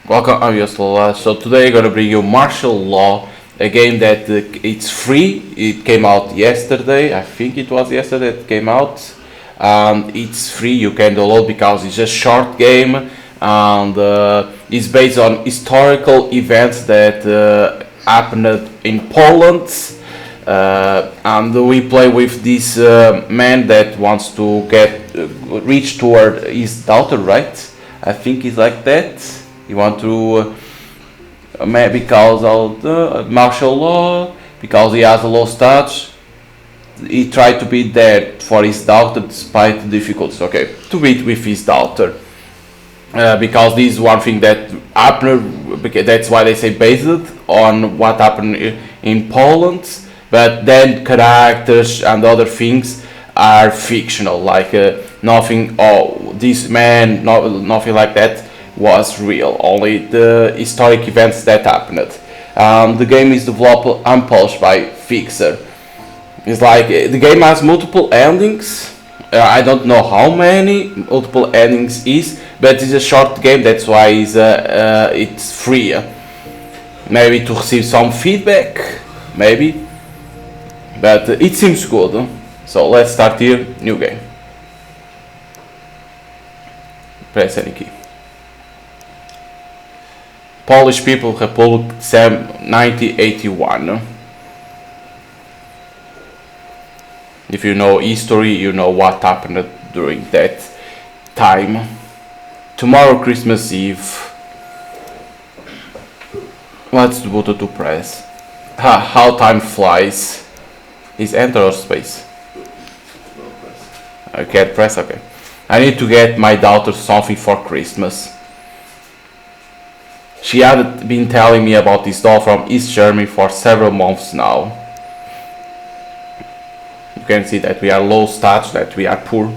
Welcome, I'm your theloladass. So today I'm gonna bring you Martial Law, a game that it's free. It came out yesterday. I think it was yesterday it came out. It's free. You can download because it's a short game and it's based on historical events that happened in Poland. And we play with this man that wants to get reach toward his daughter, right? I think it's like that. You want to because of the martial law, because he has a low stats, he tried to beat there for his daughter despite the difficulties. Okay, to beat with his daughter. Because this is one thing that happened, that's why they say based on what happened in Poland, but then characters and other things are fictional, like nothing, oh, this man, nothing like that was real, only the historic events that happened. The game is developed and published by Fixer. It's like the game has multiple endings. I don't know how many multiple endings is, but it's a short game, that's why it's free. Maybe to receive some feedback, maybe, but it seems good. So let's start here, new game. Press any key. Polish People Republic, Sam 1981. If you know history, you know what happened during that time. Tomorrow, Christmas Eve. What's the button to press? How time flies. Is enter or space? I can't press, okay. I need to get my daughter something for Christmas. She had been telling me about this doll from East Germany for several months now. You can see that we are low stats, that we are poor.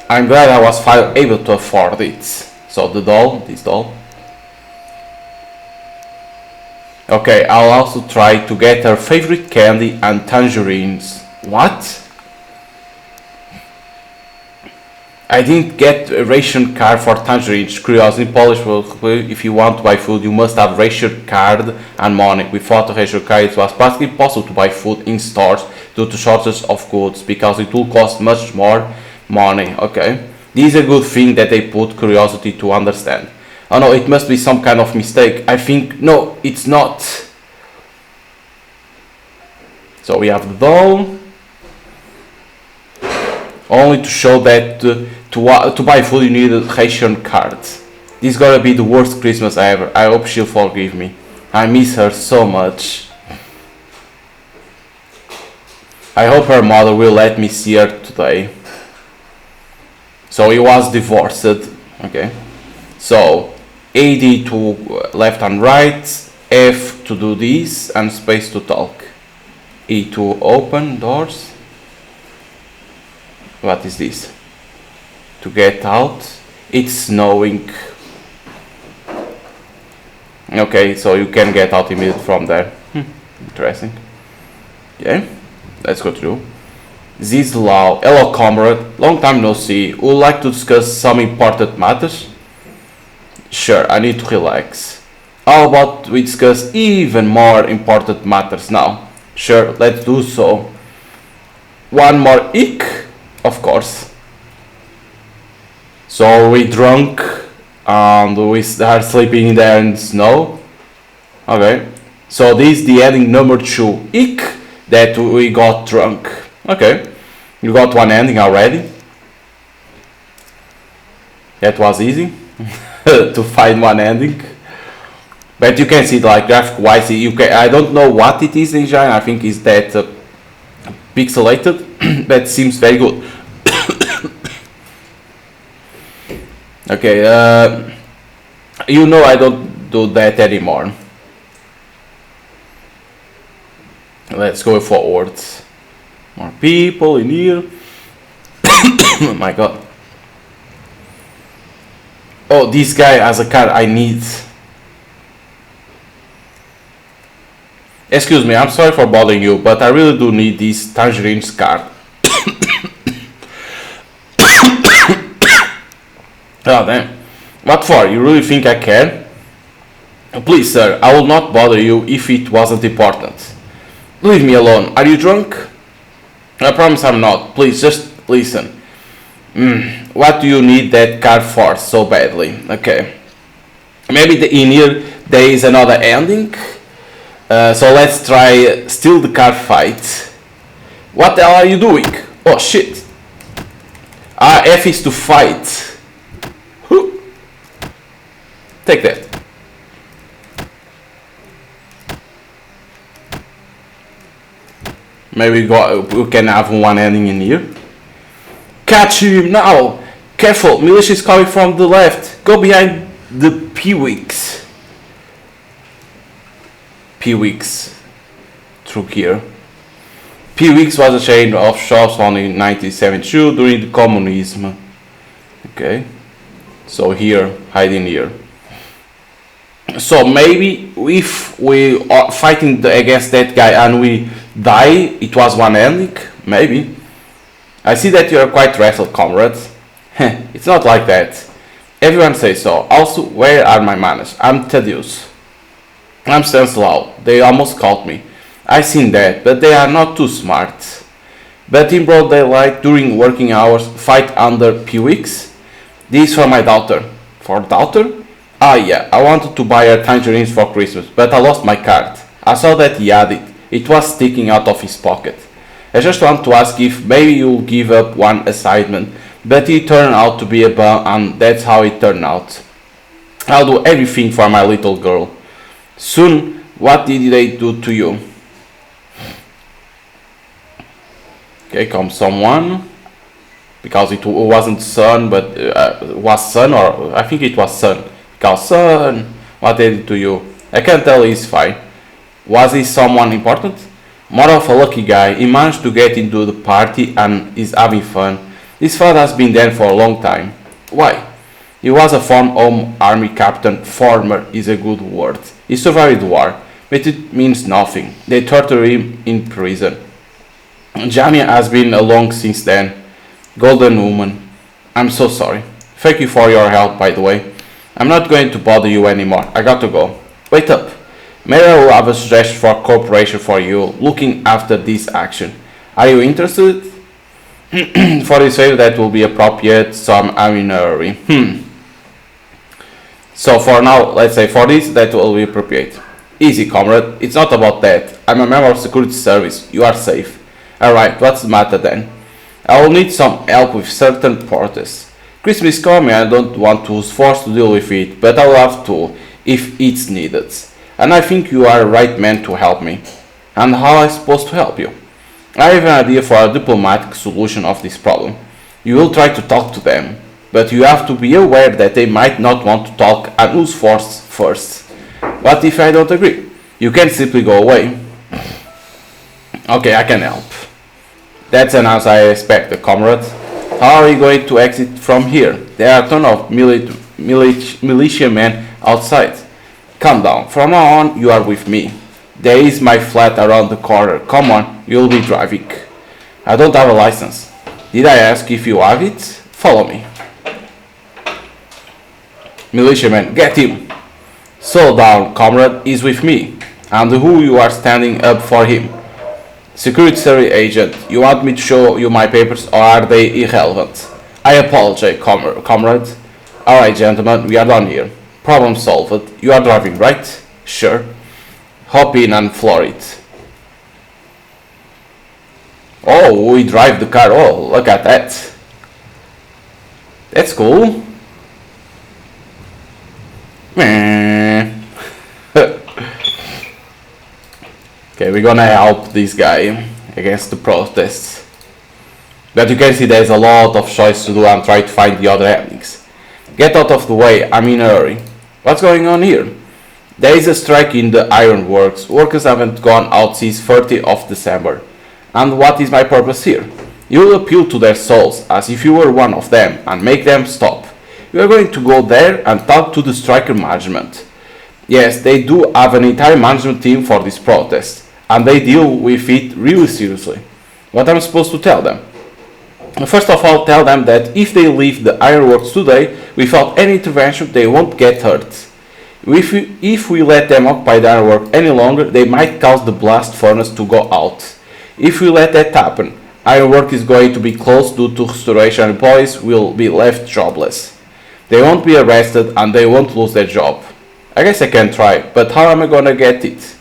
I'm glad I was able to afford it. So the doll, this doll. Okay, I'll also try to get her favorite candy and tangerines. What? I didn't get a ration card for tangerines. Curiosity, Polish, if you want to buy food, you must have ration card and money. Without a ration card, it was practically impossible to buy food in stores due to shortage of goods, because it will cost much more money. Okay, this is a good thing that they put curiosity to understand. Oh no, it must be some kind of mistake. I think, no, it's not. So we have the doll. Only to show that to buy food you need a ration card. This is gonna be the worst Christmas ever. I hope she'll forgive me. I miss her so much. I hope her mother will let me see her today. So he was divorced. Okay. So AD to left and right, F to do this, and space to talk. E to open doors. What is this? To get out. It's snowing. Okay, so you can get out immediately from there. Interesting. Okay, let's go through. Zizlau, hello comrade, long time no see. Would like to discuss some important matters? Sure, I need to relax. How about we discuss even more important matters now? Sure, let's do so. One more ick? Of course. So we drunk and we start sleeping there in the snow. Okay. So this is the ending number 2. Ick, that we got drunk. Okay. You got one ending already. That was easy to find one ending. But you can see, like, graphic wise, I don't know what it is in Janina. I think it's that pixelated. That seems very good. Okay, you know I don't do that anymore. Let's go forward. More people in here. Oh my god. Oh, this guy has a card I need. Excuse me, I'm sorry for bothering you, but I really do need this tangerines card. Oh damn. What for? You really think I care? Please, sir, I will not bother you if it wasn't important. Leave me alone. Are you drunk? I promise I'm not. Please, just listen. What do you need that car for so badly? Okay. Maybe in here there is another ending. So let's try steal the car fight. What the hell are you doing? Oh shit. F is to fight. Take that. Maybe we can have one ending in here. Catch him now! Careful, militia is coming from the left. Go behind the Peewicks. Peewicks. Through here. Peewicks was a chain of shops founded in 1972 during the communism. Okay. So here, hiding here. So maybe if we are fighting against that guy and we die, it was one ending? Maybe. I see that you are quite wrestled, comrades. It's not like that. Everyone says so. Also, where are my manners? I'm tedious. I'm Stanislaw. They almost caught me. I seen that, but they are not too smart. But in broad daylight, during working hours, fight under Peewicks? This for my daughter. For daughter? Ah yeah, I wanted to buy her tangerines for Christmas, but I lost my card. I saw that he had it. It was sticking out of his pocket. I just want to ask if maybe you'll give up one assignment, but it turned out to be a bum and that's how it turned out. I'll do everything for my little girl. Soon, what did they do to you? Okay, comes someone. Because it wasn't son, but was son, or I think it was son. Because son, what they did to you? I can't tell, he's fine. Was he someone important? More of a lucky guy. He managed to get into the party and is having fun. His father has been dead for a long time. Why? He was a former home army captain. Former is a good word. He survived the war, but it means nothing. They tortured him in prison. Janina has been along since then. Golden woman. I'm so sorry. Thank you for your help, by the way. I'm not going to bother you anymore. I got to go. Wait up. Maybe I will have a suggestion for cooperation for you looking after this action. Are you interested? For this favor that will be appropriate, so I'm in a hurry. So for now, let's say for this, that will be appropriate. Easy, comrade. It's not about that. I'm a member of security service. You are safe. Alright, what's the matter then? I will need some help with certain protests. Christmas is coming and I don't want to use force to deal with it, but I will have to if it's needed. And I think you are the right man to help me. And how am I supposed to help you? I have an idea for a diplomatic solution of this problem. You will try to talk to them, but you have to be aware that they might not want to talk and use force first. What if I don't agree? You can't simply go away. Okay, I can help. That's an answer I expect, comrade. How are we going to exit from here? There are a ton of militiamen outside. Calm down. From now on, you are with me. There is my flat around the corner. Come on, you'll be driving. I don't have a license. Did I ask if you have it? Follow me. Militiaman, get him. Slow down, comrade. He's with me. And who you are standing up for him? Security service agent. You want me to show you my papers or are they irrelevant? I apologize, comrade. Alright, gentlemen, we are done here. Problem solved. You are driving, right? Sure. Hop in and floor it. Oh, we drive the car. Oh, look at that. That's cool. Okay, we're gonna help this guy against the protests. But you can see there's a lot of choice to do and try to find the other endings. Get out of the way, I'm in a hurry. What's going on here? There is a strike in the Ironworks. Workers haven't gone out since 30th of December. And what is my purpose here? You will appeal to their souls as if you were one of them and make them stop. We are going to go there and talk to the striker management. Yes, they do have an entire management team for this protest, and they deal with it really seriously. What am I supposed to tell them? First of all, tell them that if they leave the Ironworks today without any intervention, they won't get hurt. If we let them occupy the ironwork any longer, they might cause the blast furnace to go out. If we let that happen, ironwork is going to be closed due to restoration, employees will be left jobless. They won't be arrested and they won't lose their job. I guess I can try, but how am I gonna get it?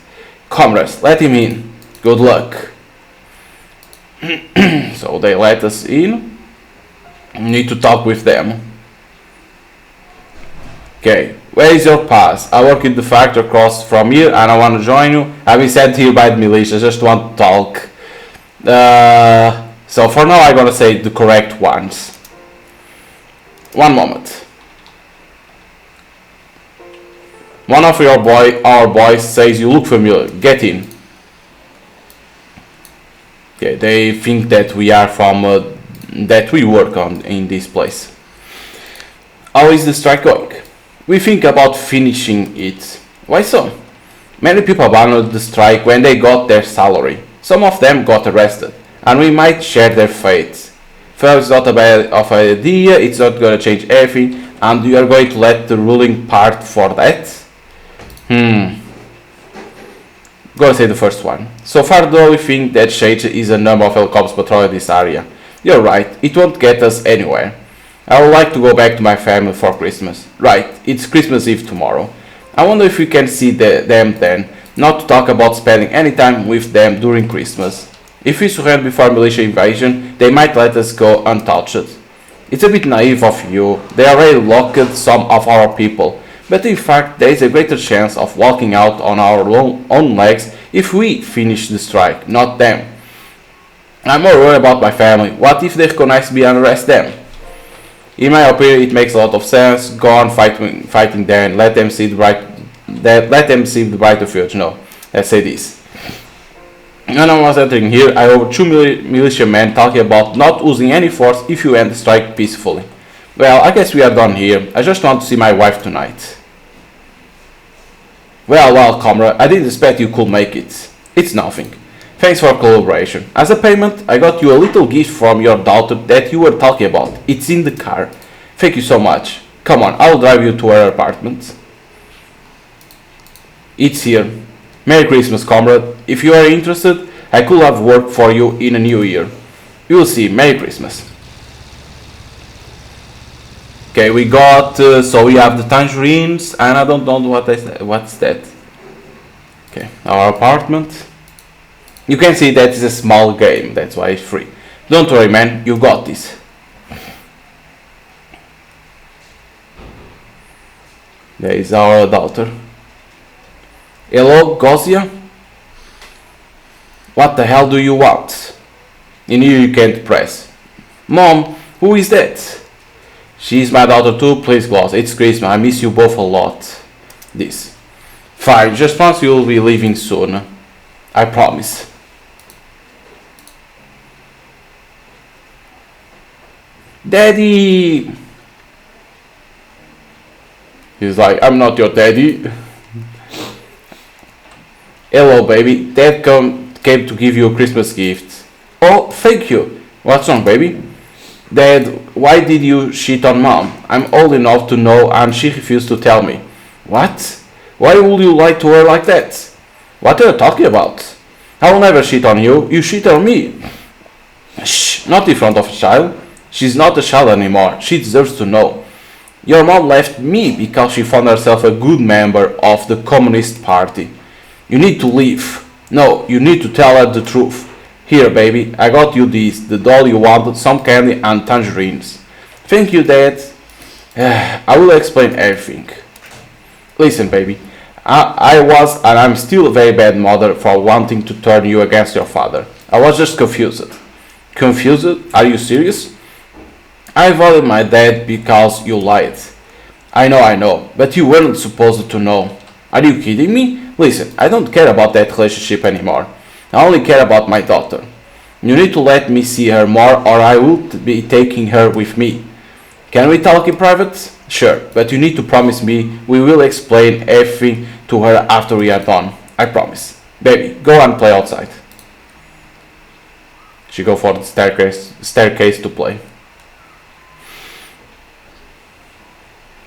Comrades, let him in. Good luck. So they let us in. Need to talk with them. Okay, where is your pass? I work in the factory across from here and I want to join you. I've been sent here by the militia, just want to talk. So for now I'm gonna say the correct ones. One moment. One of our boys says you look familiar. Get in. Okay, they think that we are from that we work on in this place. How is the strike going? We think about finishing it. Why so? Many people abandoned the strike when they got their salary. Some of them got arrested, and we might share their fate. Well, it's not a bad of an idea, it's not gonna change everything, and you are going to let the ruling part for that? Gonna say the first one. So far though, we think that change is a number of helicopters patrolling this area. You're right, it won't get us anywhere. I would like to go back to my family for Christmas. Right, it's Christmas Eve tomorrow. I wonder if we can see them then, not to talk about spending any time with them during Christmas. If we surrender before militia invasion, they might let us go untouched. It's a bit naive of you, they already locked some of our people, but in fact there is a greater chance of walking out on our own legs if we finish the strike, not them. I'm more worried about my family. What if they recognize me and arrest them? In my opinion, it makes a lot of sense. Go on fighting them and let them see the brighter future. No, let's say this. When I was entering here, I overheard two militiamen talking about not using any force if you end the strike peacefully. Well, I guess we are done here. I just want to see my wife tonight. Well, comrade, I didn't expect you could make it. It's nothing. Thanks for collaboration. As a payment, I got you a little gift from your daughter that you were talking about. It's in the car. Thank you so much. Come on, I'll drive you to her apartment. It's here. Merry Christmas, comrade. If you are interested, I could have worked for you in a new year. You will see. Merry Christmas. Okay, we got, so we have the tangerines, and I don't know what's that. Okay, our apartment. You can see that is a small game, that's why it's free. Don't worry, man, you got this. There is our daughter. Hello, Gosia? What the hell do you want? In here you can't press. Mom, who is that? She's my daughter too, please Gloss, it's Christmas, I miss you both a lot. This. Fine, just promise you will be leaving soon. I promise. Daddy! He's like, I'm not your daddy. Hello, baby. Dad came to give you a Christmas gift. Oh, thank you. What's wrong, baby? Dad, why did you shit on Mom? I'm old enough to know and she refused to tell me. What? Why would you lie to her like that? What are you talking about? I will never shit on you. You shit on me. Shh, not in front of a child. She's not a child anymore. She deserves to know. Your mom left me because she found herself a good member of the Communist Party. You need to leave. No, you need to tell her the truth. Here, baby, I got you this, the doll you wanted, some candy and tangerines. Thank you, Dad. I will explain everything. Listen, baby, I was and I'm still a very bad mother for wanting to turn you against your father. I was just confused. Confused? Are you serious? I voted my dad because you lied. I know, but you weren't supposed to know. Are you kidding me? Listen, I don't care about that relationship anymore. I only care about my daughter. You need to let me see her more or I will be taking her with me. Can we talk in private? Sure, but you need to promise me we will explain everything to her after we are done. I promise. Baby, go and play outside. She go for the staircase to play.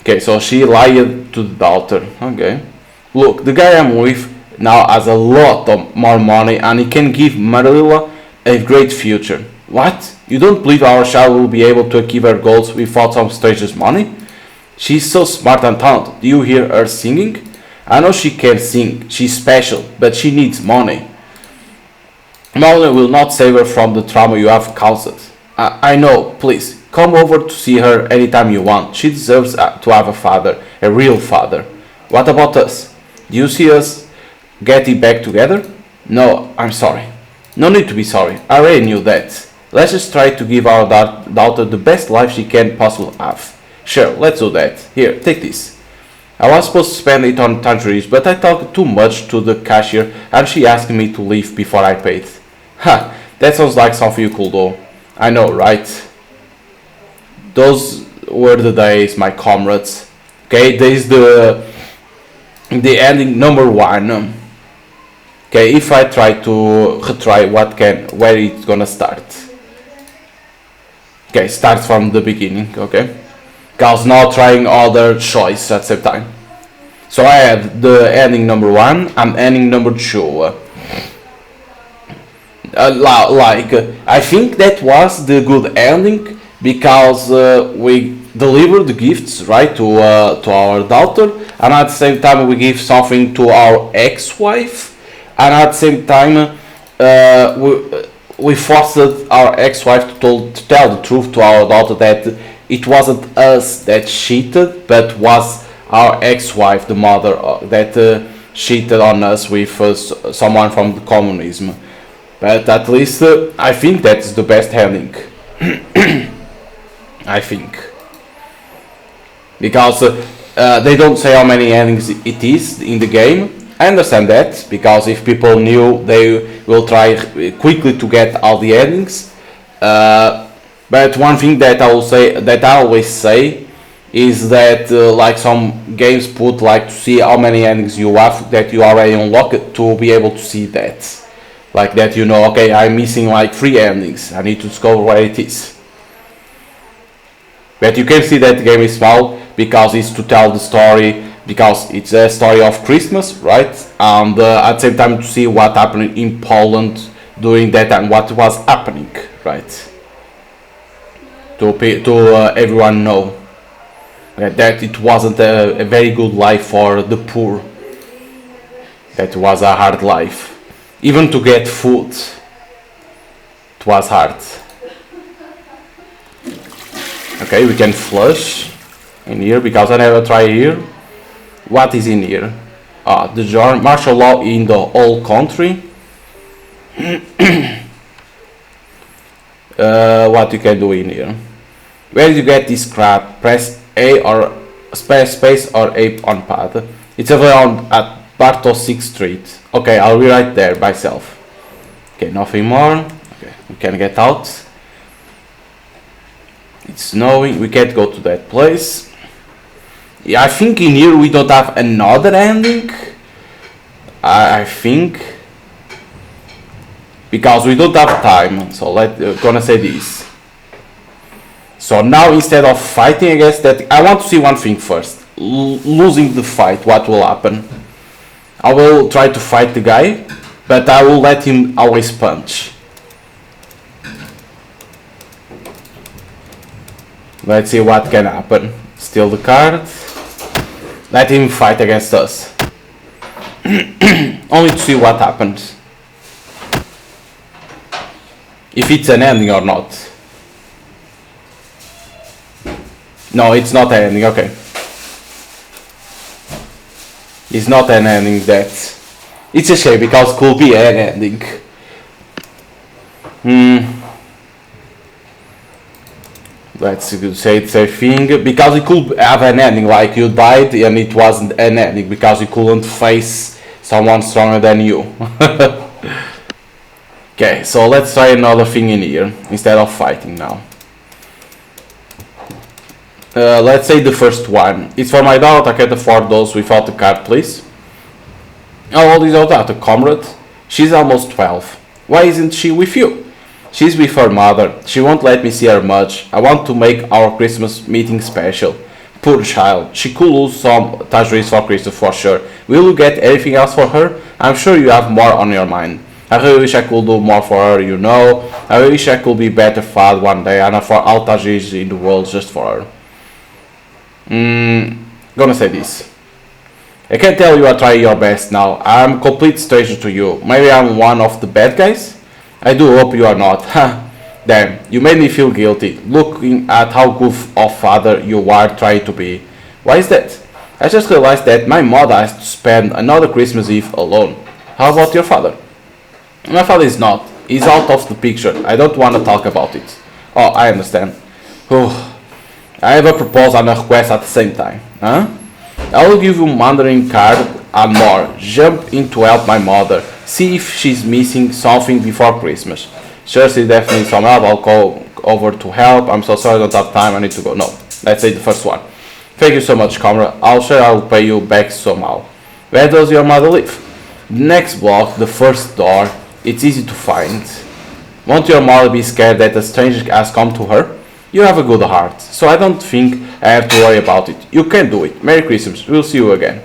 Okay, so she lied to the daughter. Okay. Look, the guy I'm with now has a lot of more money and he can give Marilla a great future. What? You don't believe our child will be able to achieve her goals without some stranger's money? She's so smart and talented. Do you hear her singing? I know she can sing, she's special, but she needs money. Money will not save her from the trauma you have caused. I know, please, come over to see her anytime you want. She deserves to have a father, a real father. What about us? Do you see us getting back together? No, I'm sorry. No need to be sorry, I already knew that. Let's just try to give our daughter the best life she can possibly have. Sure, let's do that. Here, take this. I was supposed to spend it on tangerines, but I talked too much to the cashier and she asked me to leave before I paid. Ha, that sounds like something you could do. I know, right? Those were the days, my comrades. Okay, this is the ending number 1. Okay, if I try to retry where it's gonna start. Okay, starts from the beginning, okay? Because now trying other choice at the same time. So I have the ending number 1 and ending number 2. I think that was the good ending because we delivered the gifts right to our daughter, and at the same time we give something to our ex-wife, and at the same time we forced our ex-wife to tell the truth to our daughter that it wasn't us that cheated, but was our ex-wife, the mother, that cheated on us with someone from the communism. But at least I think that's the best ending. I think. Because they don't say how many endings it is in the game. I understand that, because if people knew, they will try quickly to get all the endings. But one thing that I always say is that like some games put like to see how many endings you have that you already unlocked, to be able to see that. Like that, you know, okay, I'm missing like 3 endings, I need to discover where it is. But you can see that the game is small because it's to tell the story, because it's a story of Christmas, right? And at the same time to see what happened in Poland during that time, what was happening, right? To everyone know that it wasn't a very good life for the poor. That was a hard life. Even to get food, it was hard. Okay, we can flush in here because I never try here. What is in here? The martial law in the whole country. What you can do in here? Where do you get this crap? Press A or space or A on pad. It's around at Barto 6th Street. Okay, I'll be right there myself. Okay, nothing more. Okay, we can get out. It's snowing, we can't go to that place. Yeah, I think in here we don't have another ending. I think. Because we don't have time, so gonna say this. So now instead of fighting, I guess that I want to see one thing first. Losing the fight, what will happen? I will try to fight the guy, but I will let him always punch. Let's see what can happen. Steal the card. Let him fight against us. Only to see what happens. If it's an ending or not. No, it's not an ending, okay. It's not an ending, that. It's a shame because it could be an ending. Let's say it's a thing, because it could have an ending, like you died and it wasn't an ending because you couldn't face someone stronger than you. Okay, so let's try another thing in here instead of fighting now. Let's say the first one. It's for my daughter, I can't afford those without the card, please. How old is your daughter, comrade? She's almost 12. Why isn't she with you? She's with her mother. She won't let me see her much. I want to make our Christmas meeting special. Poor child. She could lose some tangerines for Christmas for sure. Will you get anything else for her? I'm sure you have more on your mind. I really wish I could do more for her, you know. I wish I could be better father one day and for all tangerines in the world just for her. Gonna say this. I can tell you are trying your best now. I'm a complete stranger to you. Maybe I'm one of the bad guys? I do hope you are not. Damn, you made me feel guilty, looking at how good of father you are trying to be. Why is that? I just realized that my mother has to spend another Christmas Eve alone. How about your father? My father is not. He's out of the picture. I don't want to talk about it. Oh, I understand. I have a proposal and a request at the same time. Huh? I will give you Mandarin card and more. Jump in to help my mother. See if she's missing something before Christmas. Sure, she definitely needs some help. I'll go over to help. I'm so sorry I don't have time. I need to go. No, let's say the first one. Thank you so much, comrade. I'll sure I'll pay you back somehow. Where does your mother live? Next block, the first door. It's easy to find. Won't your mother be scared that a stranger has come to her? You have a good heart, so I don't think I have to worry about it. You can do it. Merry Christmas. We'll see you again.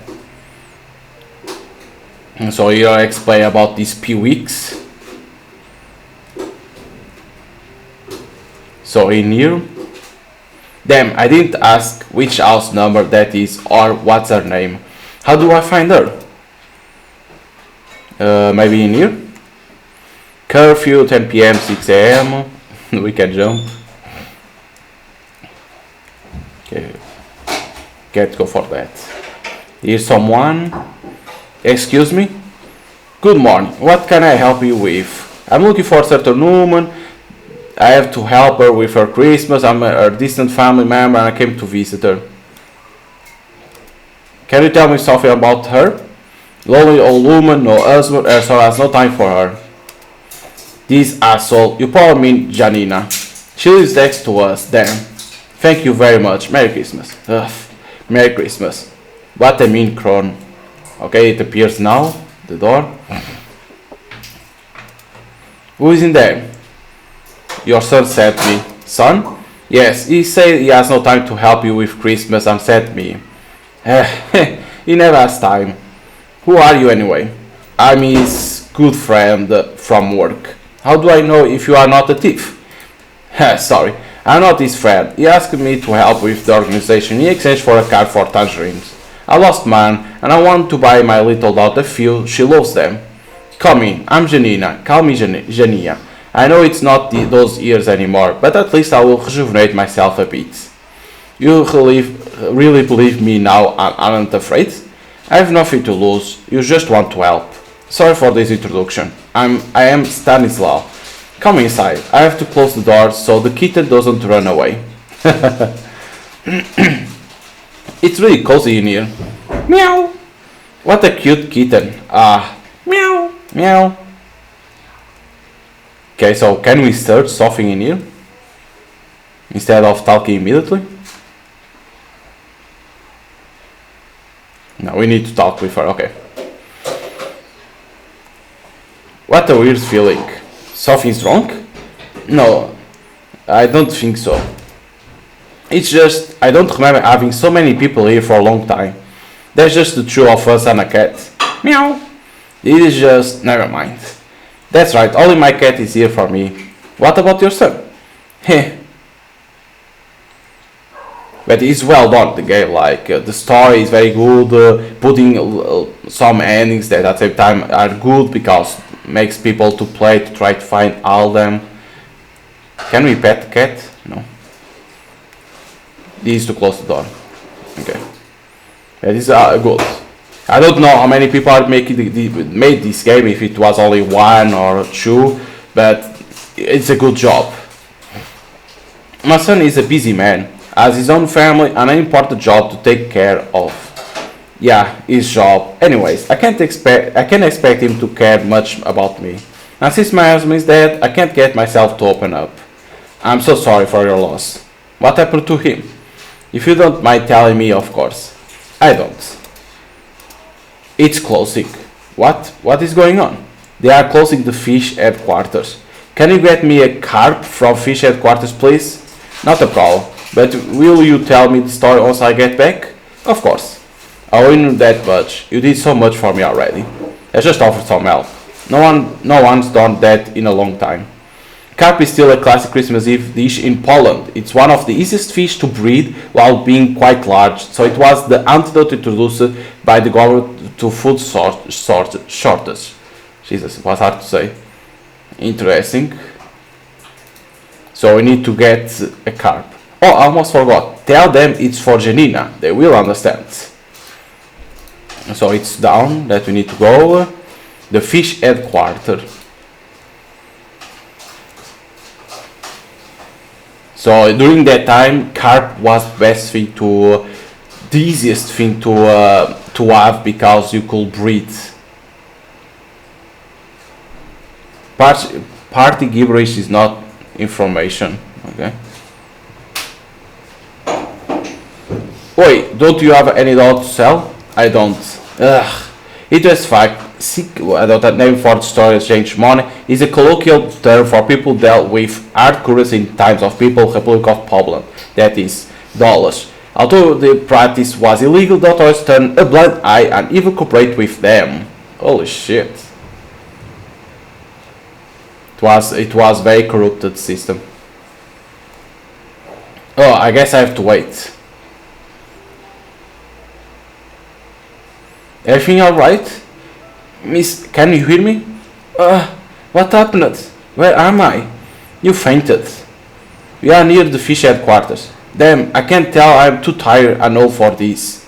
And so here I explain about these P-weeks. So in here, damn, I didn't ask which house number that is or what's her name. How do I find her? Maybe in here? Curfew, 10 p.m., 6 a.m. We can jump. Okay, can't go for that. Here's someone. Excuse me? Good morning. What can I help you with? I'm looking for a certain woman. I have to help her with her Christmas. I'm a distant family member and I came to visit her. Can you tell me something about her? Lonely old woman, no husband, so has no time for her. This asshole, you probably mean Janina. She lives next to us, damn. Thank you very much. Merry Christmas. Ugh. Merry Christmas. What a mean crone. Okay, it appears now. The door. Who is in there? Your son sent me. Son? Yes, he said he has no time to help you with Christmas and sent me. He never has time. Who are you anyway? I'm his good friend from work. How do I know if you are not a thief? Sorry, I'm not his friend. He asked me to help with the organization in exchange for a card for tangerines. I lost mine and I want to buy my little daughter Phil. She loves them. Come in, I'm Janina. Call me Janina. I know it's not those years anymore, but at least I will rejuvenate myself a bit. You really believe me now and aren't afraid? I have nothing to lose. You just want to help. Sorry for this introduction. I am Stanislaw. Come inside. I have to close the door so the kitten doesn't run away. It's really cozy in here. Meow. What a cute kitten. Meow. Meow. Okay, so can we search something in here? Instead of talking immediately? No, we need to talk with her. Okay. What a weird feeling. Something's wrong? No, I don't think so. It's just, I don't remember having so many people here for a long time. There's just the two of us and a cat. Meow. It is just, never mind. That's right, only my cat is here for me. What about your son? Heh. But it's well done, the game, like, the story is very good, putting some endings that at the same time are good because makes people to play to try to find all them. Can we pet the cat? No. This is to close the door. Okay. That is good. I don't know how many people are made this game, if it was only one or two, but it's a good job. My son is a busy man, has his own family and an important job to take care of. Yeah, his job. Anyways, I can't expect him to care much about me. And since my husband is dead, I can't get myself to open up. I'm so sorry for your loss. What happened to him? If you don't mind telling me, of course. I don't. It's closing. What? What is going on? They are closing the fish headquarters. Can you get me a carp from fish headquarters, please? Not a problem. But will you tell me the story once I get back? Of course. I owe you that much. You did so much for me already. I just offered some help. No one's done that in a long time. Carp is still a classic Christmas Eve dish in Poland. It's one of the easiest fish to breed while being quite large, so it was the antidote introduced by the government to food shortage. Jesus, it was hard to say. Interesting. So we need to get a carp. Oh, I almost forgot. Tell them it's for Janina. They will understand. So it's down that we need to go. The fish headquarters. So during that time, carp was the easiest thing to have because you could breed. Party gibberish is not information. Okay. Wait, don't you have any doll to sell? I don't. Ugh. It was fact. I don't have name for the story exchange money is a colloquial term for people dealt with hard currency in times of people Republic of Poland, that is, dollars. Although the practice was illegal, the authorities turned a blind eye and even cooperate with them. Holy shit. It was very corrupted system. Oh, I guess I have to wait. Everything alright? Miss, can you hear me? What happened? Where am I? You fainted. We are near the fish headquarters. Damn, I can't tell, I'm too tired and old for this.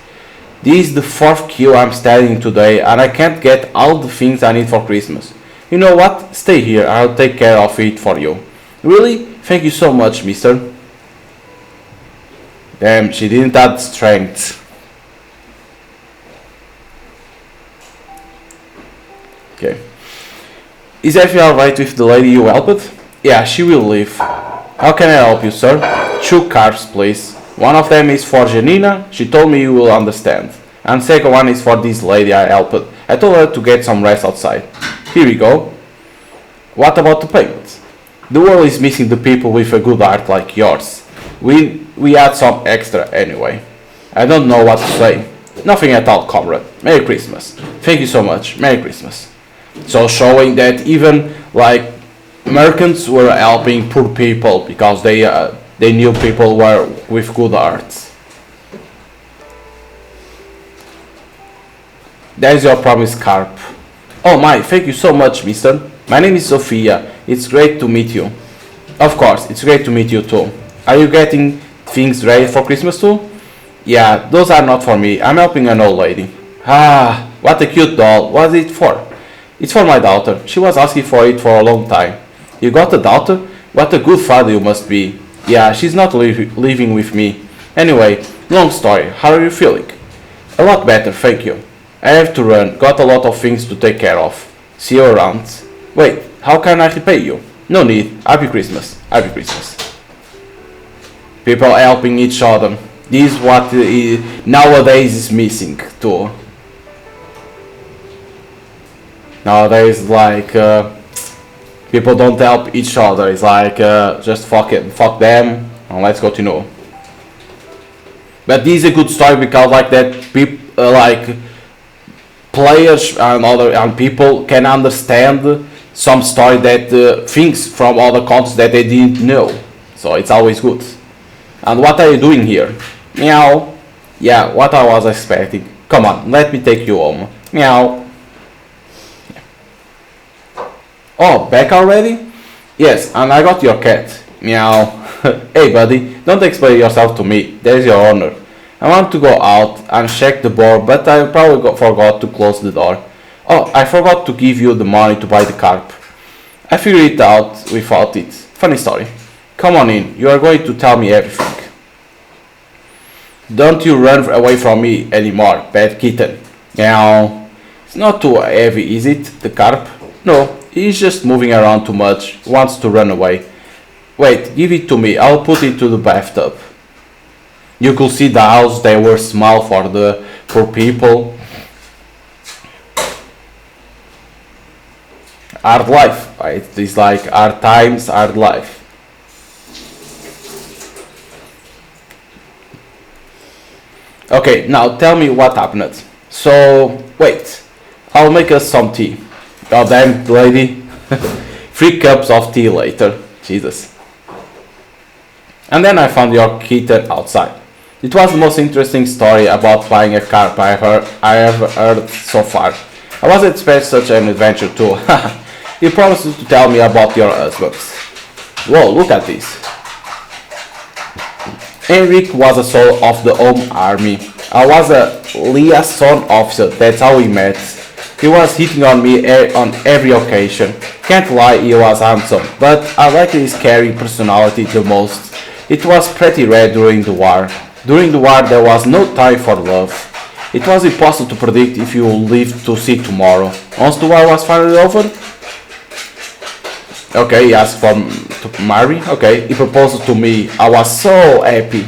This is the 4th queue I'm standing today and I can't get all the things I need for Christmas. You know what? Stay here, I'll take care of it for you. Really? Thank you so much, mister. Damn, she didn't have strength. Okay. Is everything alright with the lady you helped? Yeah, she will leave. How can I help you, sir? 2 carps, please. One of them is for Janina. She told me you will understand. And second one is for this lady I helped. I told her to get some rest outside. Here we go. What about the payment? The world is missing the people with a good heart like yours. We had some extra anyway. I don't know what to say. Nothing at all, comrade. Merry Christmas. Thank you so much. Merry Christmas. So showing that even like Americans were helping poor people because they knew people were with good hearts. There's your promised carp. Oh my, thank you so much, mister. My name is Sophia. It's great to meet you. Of course, it's great to meet you too. Are you getting things ready for Christmas too? Yeah, those are not for me. I'm helping an old lady. Ah, what a cute doll. What's it for? It's for my daughter. She was asking for it for a long time. You got a daughter? What a good father you must be. Yeah, she's not living with me. Anyway, long story. How are you feeling? A lot better, thank you. I have to run. Got a lot of things to take care of. See you around. Wait, how can I repay you? No need. Happy Christmas. Happy Christmas. People helping each other. This is what nowadays is missing too. Nowadays, like people don't help each other. It's like just fuck them, and let's continue. But this is a good story because like that, people like players and people can understand some story that things from other countries that they didn't know. So it's always good. And what are you doing here? Meow. Yeah, what I was expecting. Come on, let me take you home. Meow. Oh, back already? Yes, and I got your cat. Meow. Hey buddy, don't explain yourself to me. There's your honor. I want to go out and check the board, but I probably forgot to close the door. Oh, I forgot to give you the money to buy the carp. I figured it out without it. Funny story. Come on in, you are going to tell me everything. Don't you run away from me anymore, bad kitten. Meow. It's not too heavy, is it, the carp? No, he's just moving around too much, wants to run away. Wait, give it to me, I'll put it to the bathtub. You could see the house, they were small for the poor people. Hard life. right? It's like hard times, hard life. Okay, now tell me what happened. So, wait, I'll make us some tea. Goddamn lady. 3 cups of tea later. Jesus. And then I found your kitten outside. It was the most interesting story about buying a car I have heard so far. I wasn't expecting such an adventure too. You promised to tell me about your husbands. Whoa, look at this. Henrik was a soldier of the Home Army. I was a liaison officer, that's how we met. He was hitting on me on every occasion. Can't lie, he was handsome, but I liked his scary personality the most. It was pretty rare during the war. During the war there was no time for love. It was impossible to predict if you would live to see tomorrow. Once the war was finally over, okay, he asked for to marry. Okay, he proposed to me. I was so happy.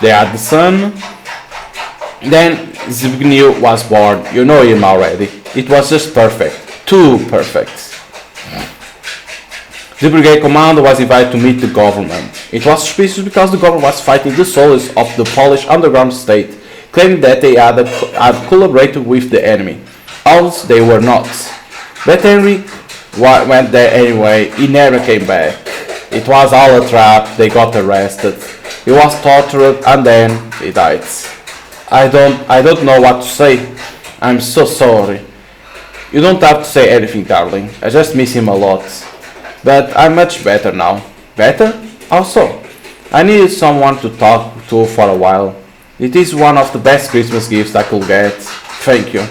They had the son. Then Zbigniew was born. You know him already. It was just perfect. Too perfect. The brigade commander was invited to meet the government. It was suspicious because the government was fighting the soldiers of the Polish underground state, claiming that they had collaborated with the enemy. Else they were not. But Henry went there anyway. He never came back. It was all a trap. They got arrested. He was tortured and then he died. I don't know what to say. I'm so sorry. You don't have to say anything, darling. I just miss him a lot. But I'm much better now. Better? How so? I needed someone to talk to for a while. It is one of the best Christmas gifts I could get. Thank you.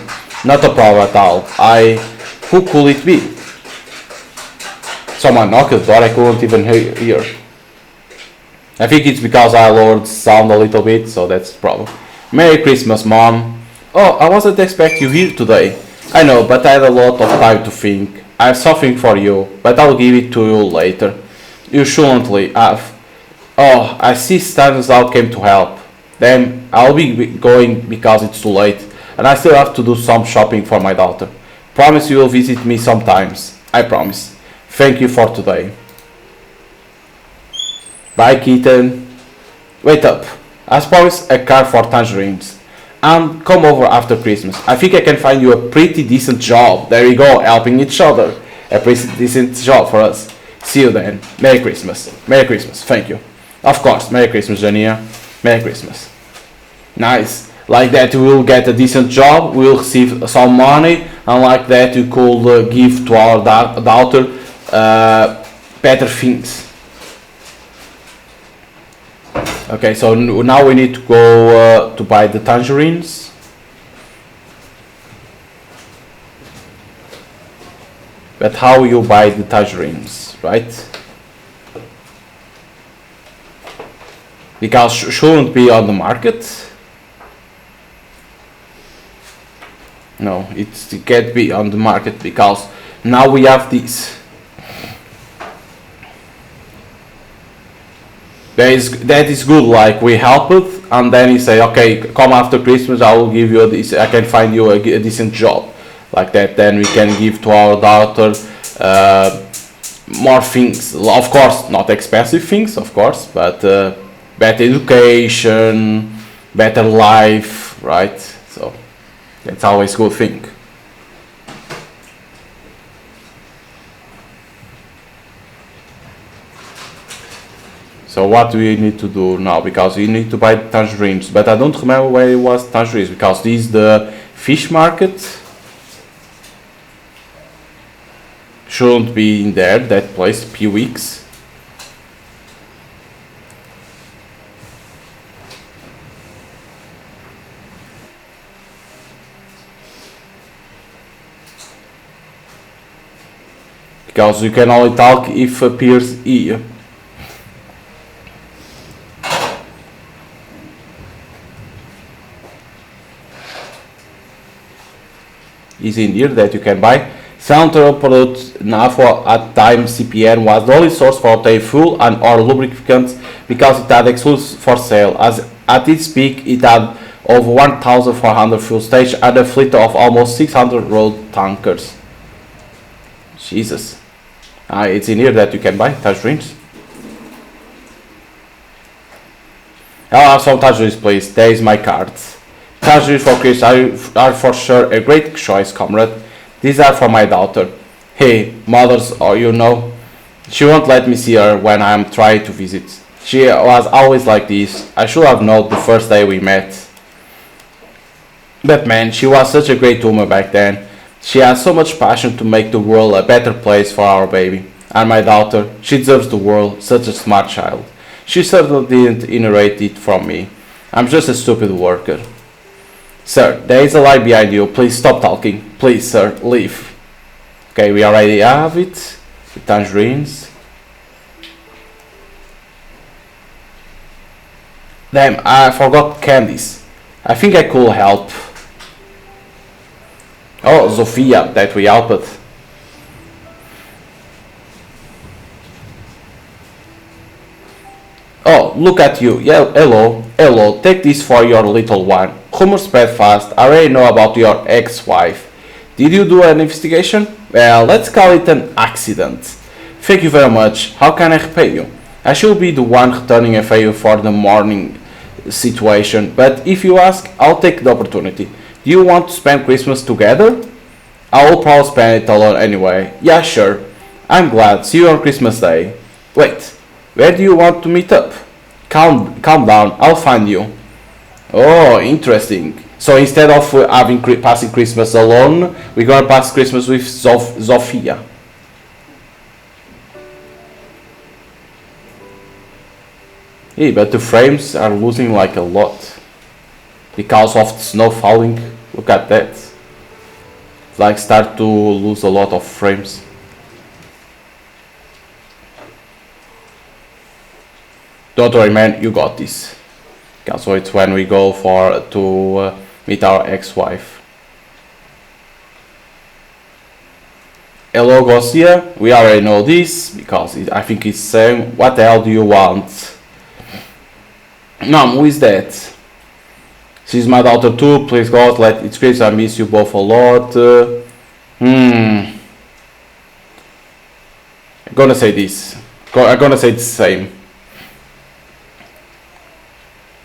Not a problem at all. Who could it be? Someone knocked at the door, I couldn't even hear. I think it's because I lowered the sound a little bit, so that's the problem. Merry Christmas, Mom. Oh, I wasn't expecting you here today. I know, but I had a lot of time to think. I have something for you, but I'll give it to you later. You shouldn't have. Oh, I see Stanislaw came to help. Then I'll be going because it's too late, and I still have to do some shopping for my daughter. Promise you will visit me sometimes. I promise. Thank you for today. Bye, kitten. Wait up. As promised, a car for tangerines. And come over after Christmas. I think I can find you a pretty decent job. There you go, helping each other. A pretty decent job for us. See you then. Merry Christmas. Merry Christmas. Thank you. Of course. Merry Christmas, Janina. Merry Christmas. Nice. Like that you will get a decent job. We'll receive some money. And like that you could give to our daughter better things. Okay, so now we need to go to buy the tangerines. But how you buy the tangerines, right? Because shouldn't be on the market. No, it can't be on the market because now we have this. That is good, like we help it and then he say, okay, come after Christmas, I will give you this, I can find you a decent job. Like that, then we can give to our daughter more things. Of course, not expensive things, of course, but better education, better life, right? So that's always a good thing. So what do we need to do now? Because we need to buy tangerines, but I don't remember where it was tangerines because this is the fish market. Shouldn't be in there, that place, P-Weeks. Because you can only talk if it appears here. Is in here that you can buy. Central product NAFO at time CPN was the only source for obtaining fuel and or lubricants because it had exclusive for sale. As at its peak, it had over 1,400 fuel stations and a fleet of almost 600 road tankers. Jesus. It's in here that you can buy tangerines. I'll have some tangerines, please. There is my card. Tangerines for Chris are for sure a great choice, comrade. These are for my daughter. Hey, mothers, you know, she won't let me see her when I'm trying to visit. She was always like this. I should have known the first day we met. But man, she was such a great woman back then. She has so much passion to make the world a better place for our baby. And my daughter, she deserves the world, such a smart child. She certainly didn't inherit it from me. I'm just a stupid worker. Sir, there is a light behind you. Please stop talking. Please, sir, leave. Okay, we already have it. The tangerines. Damn, I forgot candies. I think I could help. Oh, Sophia, that we helped. Oh, look at you. Yeah, hello, take this for your little one. Rumors spread fast. I already know about your ex-wife. Did you do an investigation? Well, let's call it an accident. Thank you very much. How can I repay you? I should be the one returning a favor for the morning situation, but if you ask, I'll take the opportunity. Do you want to spend Christmas together? I will probably spend it alone anyway. Yeah, sure. I'm glad. See you on Christmas Day. Wait, where do you want to meet up? Calm down. I'll find you. Oh, interesting. So instead of passing Christmas alone, we're gonna pass Christmas with Zofia. Hey, but the frames are losing like a lot because of the snow falling. Look at that. Like start to lose a lot of frames. Don't worry, man, you got this. Okay, so it's when we go to meet our ex-wife. Hello, Garcia. We already know this because I think it's the same. What the hell do you want? Mom, who is that? She's my daughter too. Please God, it's great. I miss you both a lot. I'm gonna say this. I'm gonna say the same.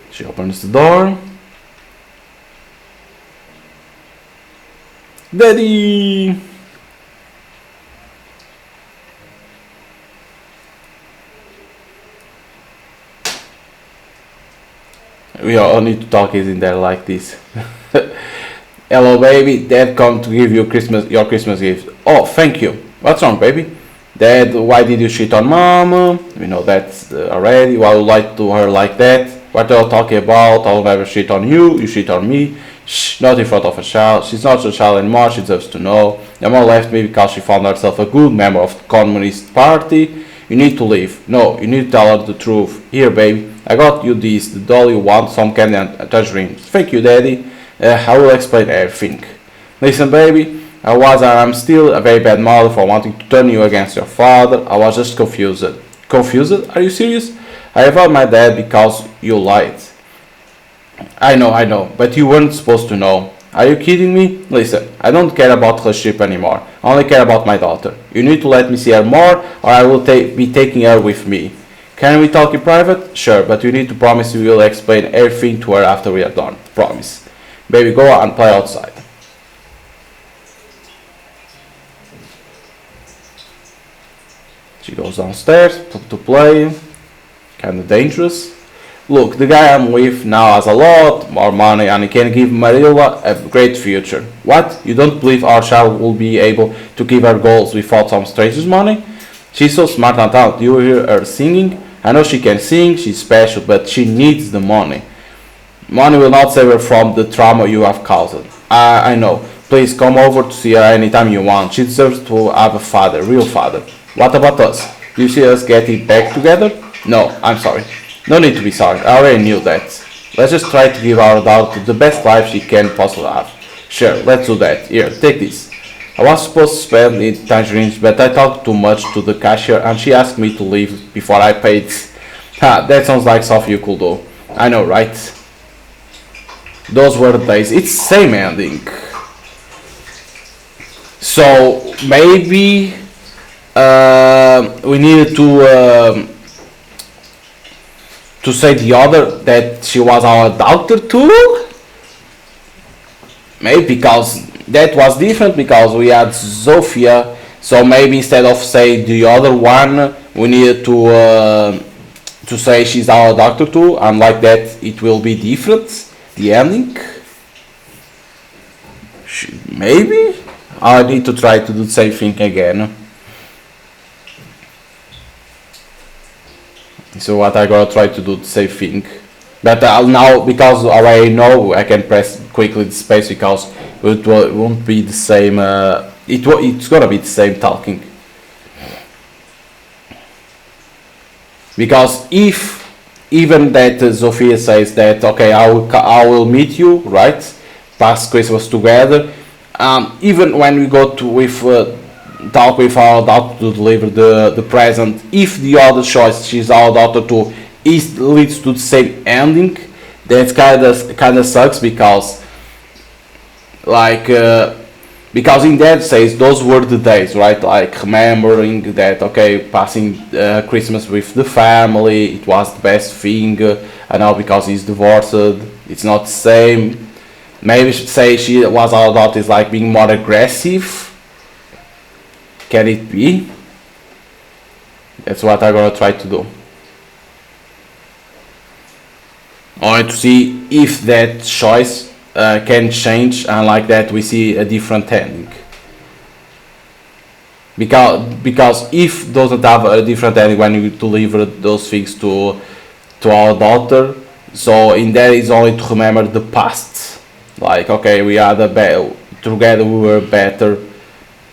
She opens the door. Daddy! We all need to talk is in there like this. Hello, baby. Dad come to give you your Christmas gift. Oh, thank you. What's wrong, baby? Dad, why did you shit on mom? We know that already. Why you lie to her like that? What are you talking about? I'll never shit on you. You shit on me. Shh, not in front of a child. She's not a child anymore. She deserves to know. Your mom left me because she found herself a good member of the Communist Party. You need to leave. No, you need to tell her the truth. Here, baby. I got you this, the doll you want, some candy and tangerines. Thank you, Daddy. I will explain everything. Listen, baby, I'm still a very bad mother for wanting to turn you against your father. I was just confused. Confused? Are you serious? I avowed my dad because you lied. I know, but you weren't supposed to know. Are you kidding me? Listen, I don't care about relationship anymore. I only care about my daughter. You need to let me see her more, or I will be taking her with me. Can we talk in private? Sure, but you need to promise you will explain everything to her after we are done. Promise. Baby, go and play outside. She goes downstairs to play. Kinda dangerous. Look, the guy I'm with now has a lot more money and he can give Marilla a great future. What? You don't believe our child will be able to give her goals without some stranger's money? She's so smart and talented. You hear her singing? I know she can sing, she's special, but she needs the money. Money will not save her from the trauma you have caused. I know. Please come over to see her anytime you want. She deserves to have a father, real father. What about us? Do you see us getting back together? No, I'm sorry. No need to be sorry. I already knew that. Let's just try to give our daughter the best life she can possibly have. Sure, let's do that. Here, take this. I was supposed to spend in tangerines, but I talked too much to the cashier and she asked me to leave before I paid. That sounds like stuff you could do. I know, right? Those were the days. It's the same ending. So maybe we needed to say the other that she was our doctor too. Maybe because that was different because we had Zofia. So maybe instead of say the other one, we needed to say she's our doctor too, and like that it will be different. The ending. Maybe I need to try to do the same thing again. So what I gotta try to do the same thing. But now, because I already know, I can press quickly the space because it won't be the same. It's gonna be the same talking. Because if even that Zofia says that okay, I will meet you, right, past Christmas together. Even when we go to talk with our daughter to deliver the present, if the other choice she's our daughter too leads to the same ending, that kind of sucks because because in that says those were the days, right? Like remembering that okay, passing Christmas with the family, it was the best thing, and now because he's divorced, it's not the same. Maybe say she was our daughter is like being more aggressive. Can it be? That's what I'm gonna try to do. I want to see if that choice can change, and like that we see a different ending. Because if doesn't have a different ending when you deliver those things to our daughter, so in there is only to remember the past. Like okay, we had together we were better.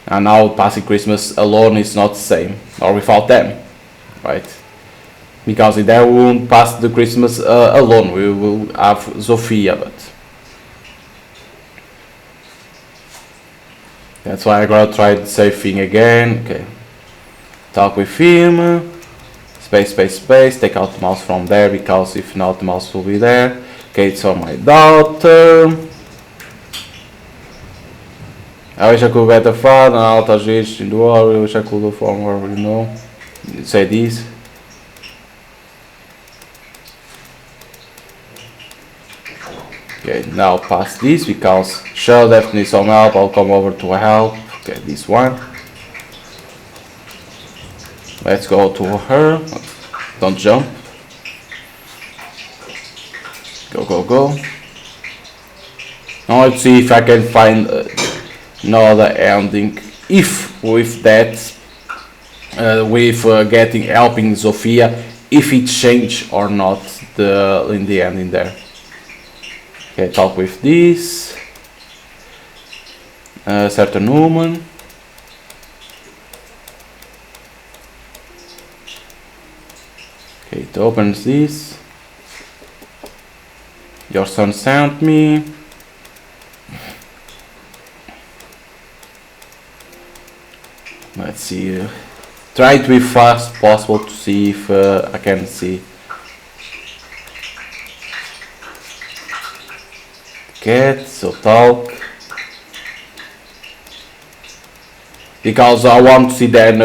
And now passing Christmas alone is not the same, or without them, right? Because in there we won't pass the Christmas alone, we will have Zofia, but that's why I gotta try the same thing again. Okay, talk with him, space, take out the mouse from there, because if not the mouse will be there. Okay, it's on my daughter. I wish I could better fun, and I'll touch it in the wall. I wish I could do form wherever you know. Say this. Okay, now pass this because she'll definitely need some help. I'll come over to help. Okay, this one. Let's go to her. Don't jump. Go. Now let's see if I can find no other ending. If with that, with helping Zofia, if it changed or not in the end in there. Okay, talk with this certain woman. Okay, it opens this. Your son sent me. Let's see. Try to be fast possible to see if I can see. Cat, so talk. Because I want to see then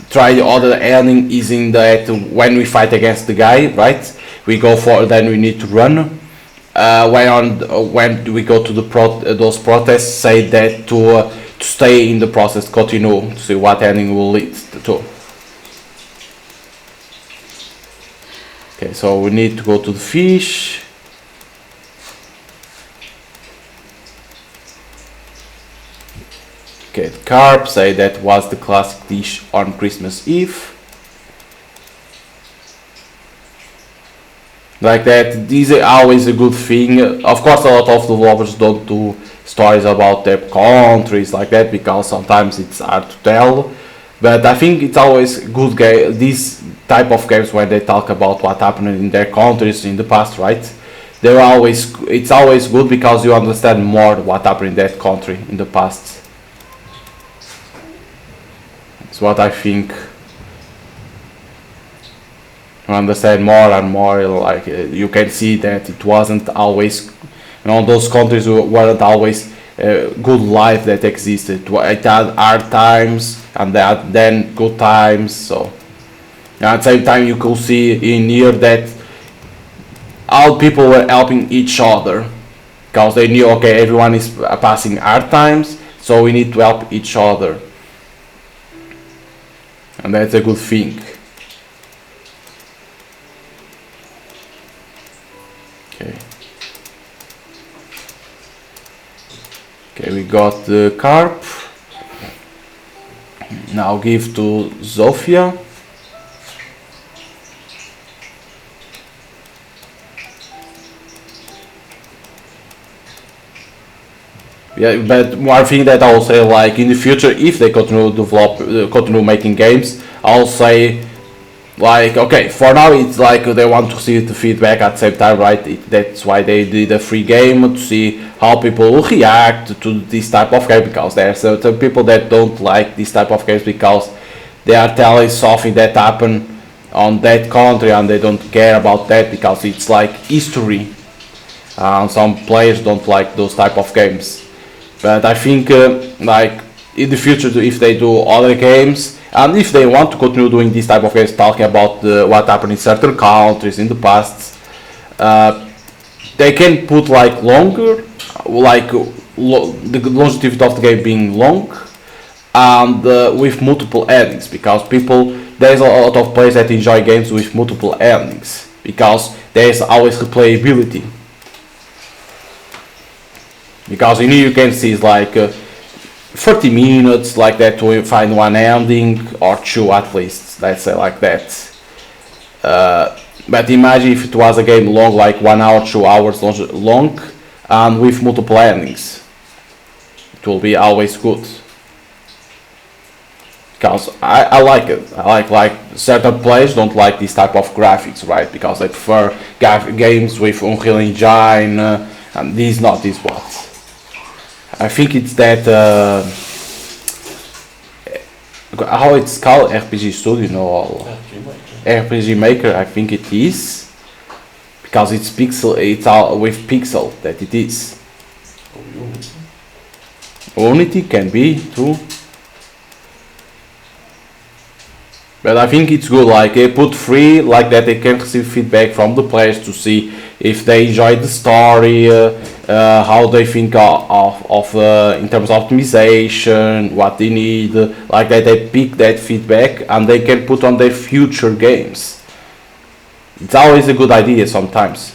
try the other ending is in that when we fight against the guy, right? We go for then we need to run. When we go to those protests, say that to stay in the process, continue to see what ending will lead to. Okay, so we need to go to the fish. Okay, the carp, say that was the classic dish on Christmas Eve. Like that, these are always a good thing. Of course, a lot of developers don't do stories about their countries like that because sometimes it's hard to tell. But I think it's always good these type of games when they talk about what happened in their countries in the past, right? It's always good because you understand more what happened in that country in the past. It's what I think. You understand more and more, like you can see that it wasn't always, those countries weren't always good life that existed. It had hard times, and then good times. So at the same time, you could see in here that all people were helping each other because they knew, okay, everyone is passing hard times, so we need to help each other, and that's a good thing. Okay, we got the carp. Now give to Zofia. Yeah, but one thing that I'll say, like in the future, if they continue making games, I'll say, like, okay, for now it's like they want to see the feedback at the same time, right? That's why they did a free game, to see how people will react to this type of game, because there are certain people that don't like this type of games because they are telling something that happened on that country and they don't care about that because it's like history. Some players don't like those type of games. But I think like in the future, if they do other games, and if they want to continue doing this type of games, talking about what happened in certain countries in the past, they can put like longer, like the longevity of the game being long, and with multiple endings, because there's a lot of players that enjoy games with multiple endings because there's always replayability. Because in here you can see it's like 30 minutes like that to find one ending, or two at least, let's say like that. But imagine if it was a game long, like 1 hour, 2 hours long, and with multiple endings. It will be always good. Because I like it. I like certain players don't like this type of graphics, right? Because they prefer games with Unreal Engine, and these not these ones. I think it's that how it's called, RPG Studio, or RPG Maker. I think it is, because it's pixel. It's all with pixel that it is. Unity can be too, but I think it's good. Like they put free, like that they can receive feedback from the players to see if they enjoy the story, how they think of in terms of optimization, what they need, like that they pick that feedback and they can put on their future games. It's always a good idea sometimes.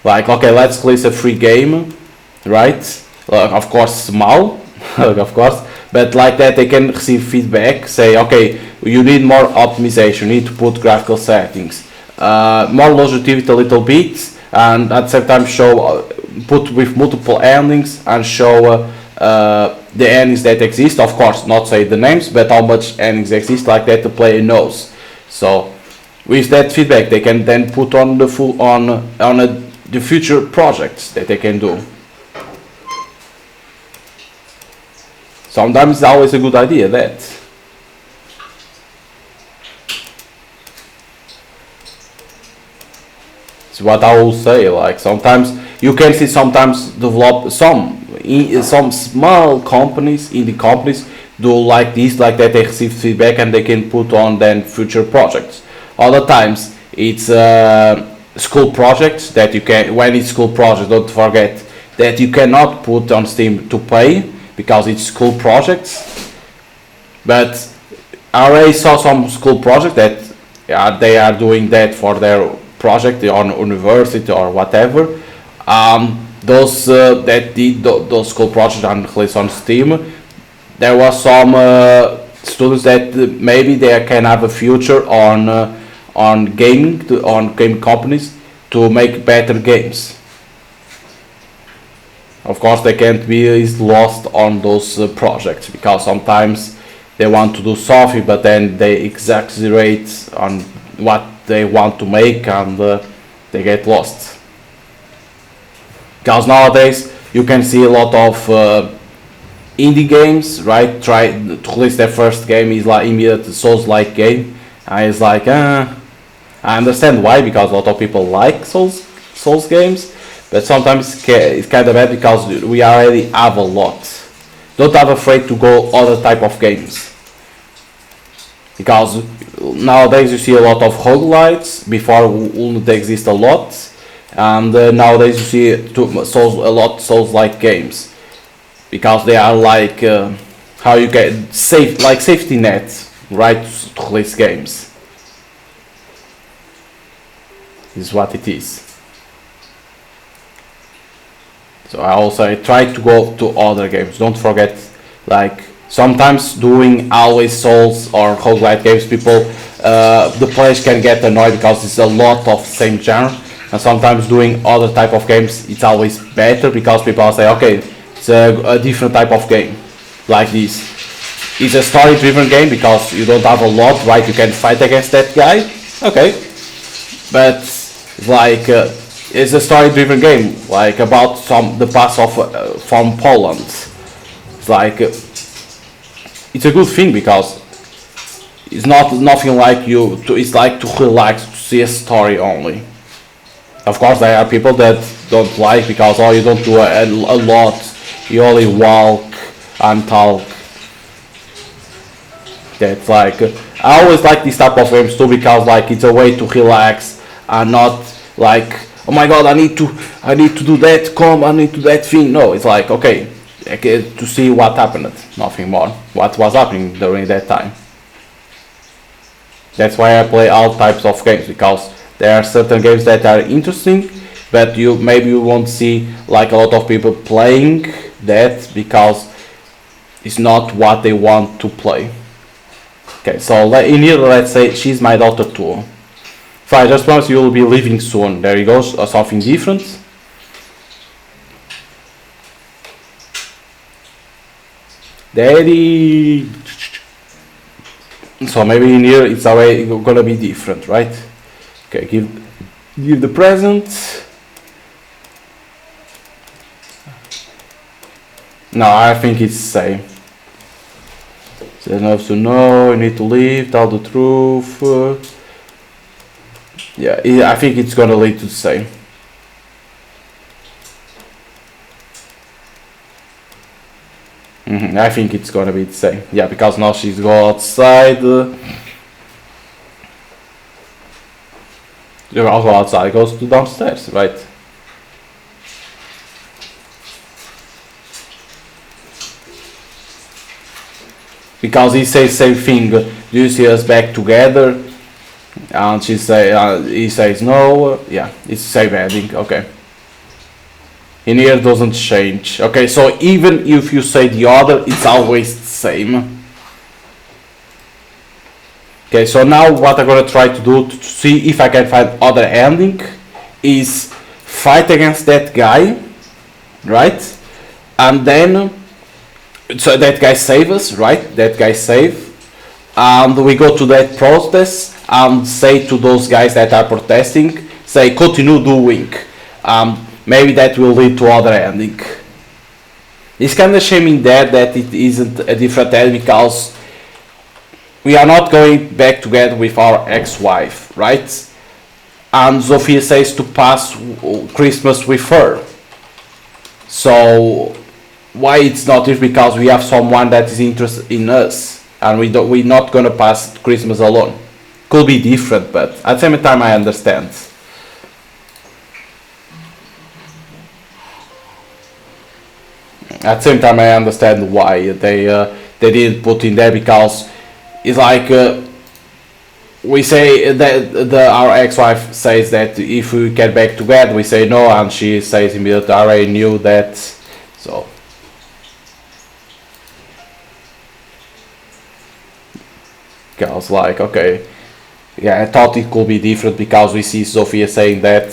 Like, okay, let's release a free game, right? Of course small, of course, but like that they can receive feedback, say, okay, you need more optimization, you need to put graphical settings, more longevity a little bit, and at the same time show, put with multiple endings and show the endings that exist. Of course, not say the names, but how much endings exist, like that the player knows. So with that feedback, they can then put on the the future projects that they can do. Sometimes it's always a good idea that. It's what I will say. Like sometimes you can see develop some small companies, indie companies, do like this, like that. They receive feedback and they can put on then future projects. Other times it's school projects that you can. When it's school projects, don't forget that you cannot put on Steam to pay because it's school projects. But I already saw some school projects that they are doing that for their project on university or whatever. Those that did those school projects and released on Steam, there was some students that maybe they can have a future on gaming, on game companies to make better games. Of course, they can't be lost on those projects because sometimes they want to do something, but then they exaggerate on what they want to make and they get lost. Because nowadays you can see a lot of indie games, right? Try to release their first game is like immediate Souls-like game, and it's like I understand why, because a lot of people like Souls games, but sometimes it's kind of bad because we already have a lot. don't have afraid to go other type of games, because nowadays you see a lot of roguelites. Before wouldn't exist a lot, and nowadays you see a lot Souls-like games, because they are like how you get safe, like safety net, right, to release games. This is what it is. So I try to go to other games. Don't forget, like sometimes doing always Souls or roguelite games, people, the players can get annoyed because it's a lot of same genre. And sometimes doing other type of games, it's always better, because people say, okay, it's a different type of game, like this. It's a story-driven game because you don't have a lot, right? You can fight against that guy, okay, but like it's a story-driven game, like about the past of from Poland. It's like it's a good thing, because it's nothing like it's like to relax, to see a story only. Of course, there are people that don't like, because you don't do a lot, you only walk and talk. That's like I always like this type of games too, because like it's a way to relax and not like, oh my god, I need to do that, I need to do that thing. No, it's like, okay, to see what happened, nothing more, what was happening during that time. That's why I play all types of games, because there are certain games that are interesting, but maybe you won't see like a lot of people playing that, because it's not what they want to play. Okay, so in here, let's say she's my daughter too. So I just promise you will be leaving soon. There you go, something different. Daddy. So maybe in here it's already gonna be different, right? Okay, give the present. No, I think it's the same. There's enough to know, you need to leave, tell the truth. Yeah, I think it's gonna lead to the same. I think it's gonna be the same. Yeah, because now she's go outside. I'll go outside, goes to downstairs, right? Because he says same thing. Do you see us back together? And he says no. Yeah, it's the same ending. Okay. In here doesn't change. Okay, so even if you say the other, it's always the same. Okay, so now what I'm gonna try to do to see if I can find other ending is fight against that guy, right? And then so that guy save us, right? That guy save, and we go to that protest and say to those guys that are protesting, say continue doing. Maybe that will lead to other ending. It's kind of shaming that it isn't a different ending, because we are not going back together with our ex-wife, right? And Sophia says to pass Christmas with her. So why it's not if? Because we have someone that is interested in us, and we're not gonna pass Christmas alone. Could be different, but at the same time I understand. At the same time I understand why they didn't put in there, because it's like we say that our ex-wife says that if we get back together, we say no, and she says immediately, I already knew that. So I was like, okay, yeah, I thought it could be different, because we see Sophia saying that.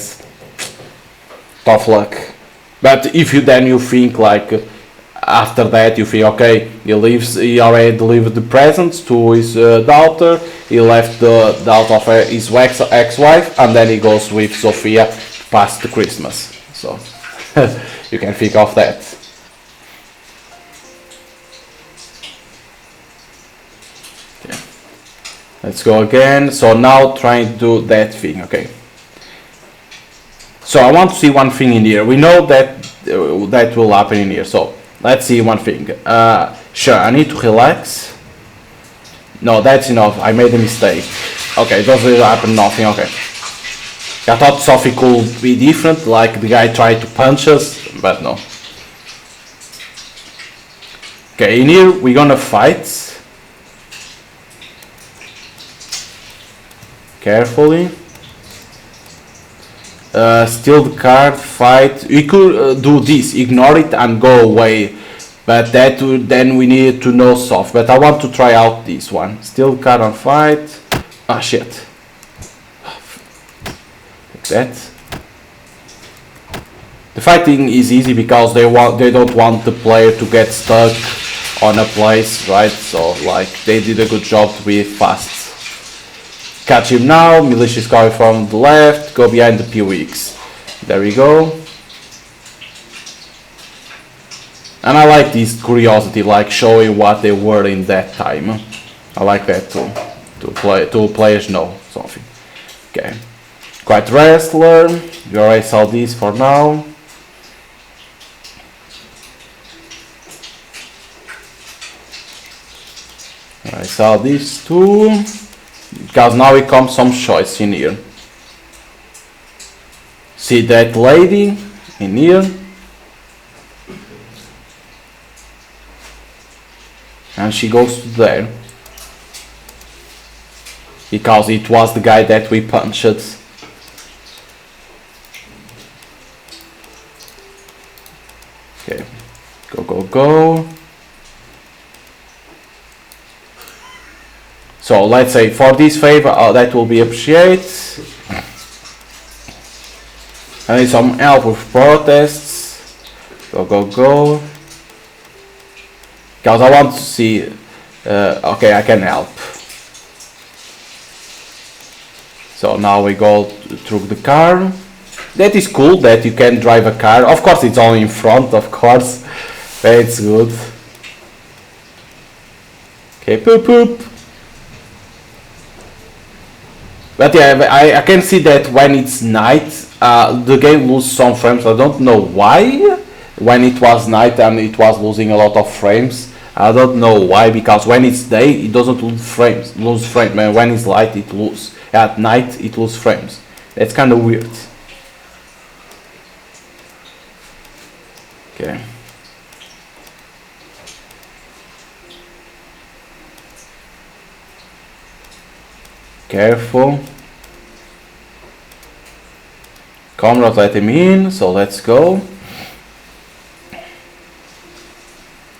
Tough luck. But if you think like after that you think, okay, he already delivered the presents to his daughter, he left the daughter of his ex-wife, and then he goes with Sophia past the Christmas. So you can think of that. Okay. Let's go again. So now trying to do that thing. Okay. So I want to see one thing in here. We know that that will happen in here. So let's see one thing. Sure, I need to relax. No, that's enough. I made a mistake. Okay, it doesn't happen. Nothing. Okay. I thought something could be different, like the guy tried to punch us, but no. Okay, in here we're gonna fight. Carefully. Steal the card, fight. We could do this, ignore it and go away. But that then we need to know soft. But I want to try out this one. Steal the card and fight. Ah, shit. Like that. The fighting is easy because they don't want the player to get stuck on a place, right? So like they did a good job to be fast. Catch him now. Militia is coming from the left. Go behind the PWX. There we go. And I like this curiosity, like showing what they were in that time. I like that too. To players know something. Okay. Quite wrestler. You already saw this for now. I saw this too. Because now it comes some choice in here. See that lady in here? And she goes to there. Because it was the guy that we punched. Okay. Go, go, go. So let's say for this favor, that will be appreciated. I need some help with protests. Go, go, go. Because I want to see. Okay, I can help. So now we go through the car. That is cool that you can drive a car. Of course, it's only in front, of course. But it's good. Okay, poop, poop. But yeah, I can see that when it's night, the game loses some frames. I don't know why. When it was night and it was losing a lot of frames, I don't know why. Because when it's day, it doesn't lose frames. And when it's light, it loses. At night, it loses frames. That's kind of weird. Okay. Careful. Comrade let him in, so let's go.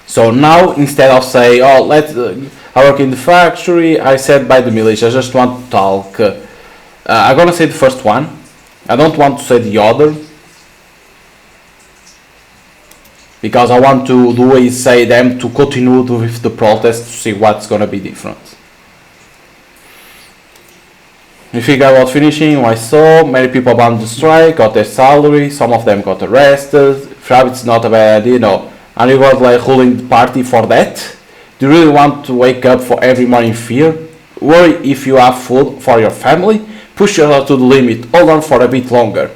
So now instead of say, oh, I work in the factory, I said by the militia, I just want to talk. I'm gonna say the first one. I don't want to say the other. Because I want to do is say them to continue with the protest to see what's gonna be different. We figure out finishing, I saw many people abound the strike, got their salary, some of them got arrested. Perhaps it's not a bad idea, no. And you got like holding the party for that? Do you really want to wake up for every morning in fear? Worry if you have food for your family? Push yourself to the limit, hold on for a bit longer.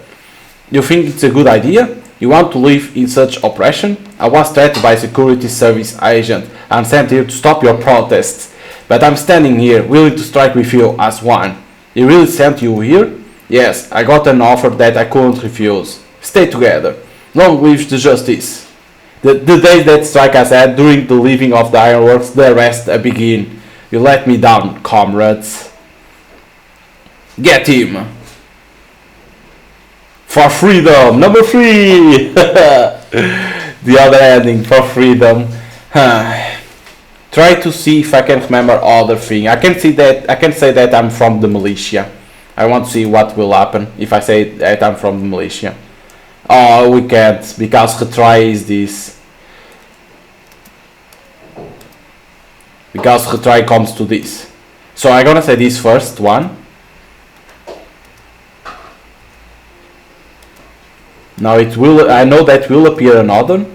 You think it's a good idea? You want to live in such oppression? I was threatened by a security service agent and sent here to stop your protests. But I'm standing here, willing to strike with you as one. He really sent you here? Yes, I got an offer that I couldn't refuse. Stay together. Long live the justice. The days that strike us had during the leaving of the Ironworks, the rest begin. You let me down, comrades. Get him. For freedom. Number 3. The other ending, for freedom. Try to see if I can remember other thing. I can say that I'm from the militia. I want to see what will happen if I say that I'm from the militia. Oh, we can't, because retry is this. Because retry comes to this. So I'm gonna say this first one. Now it will. I know that will appear another.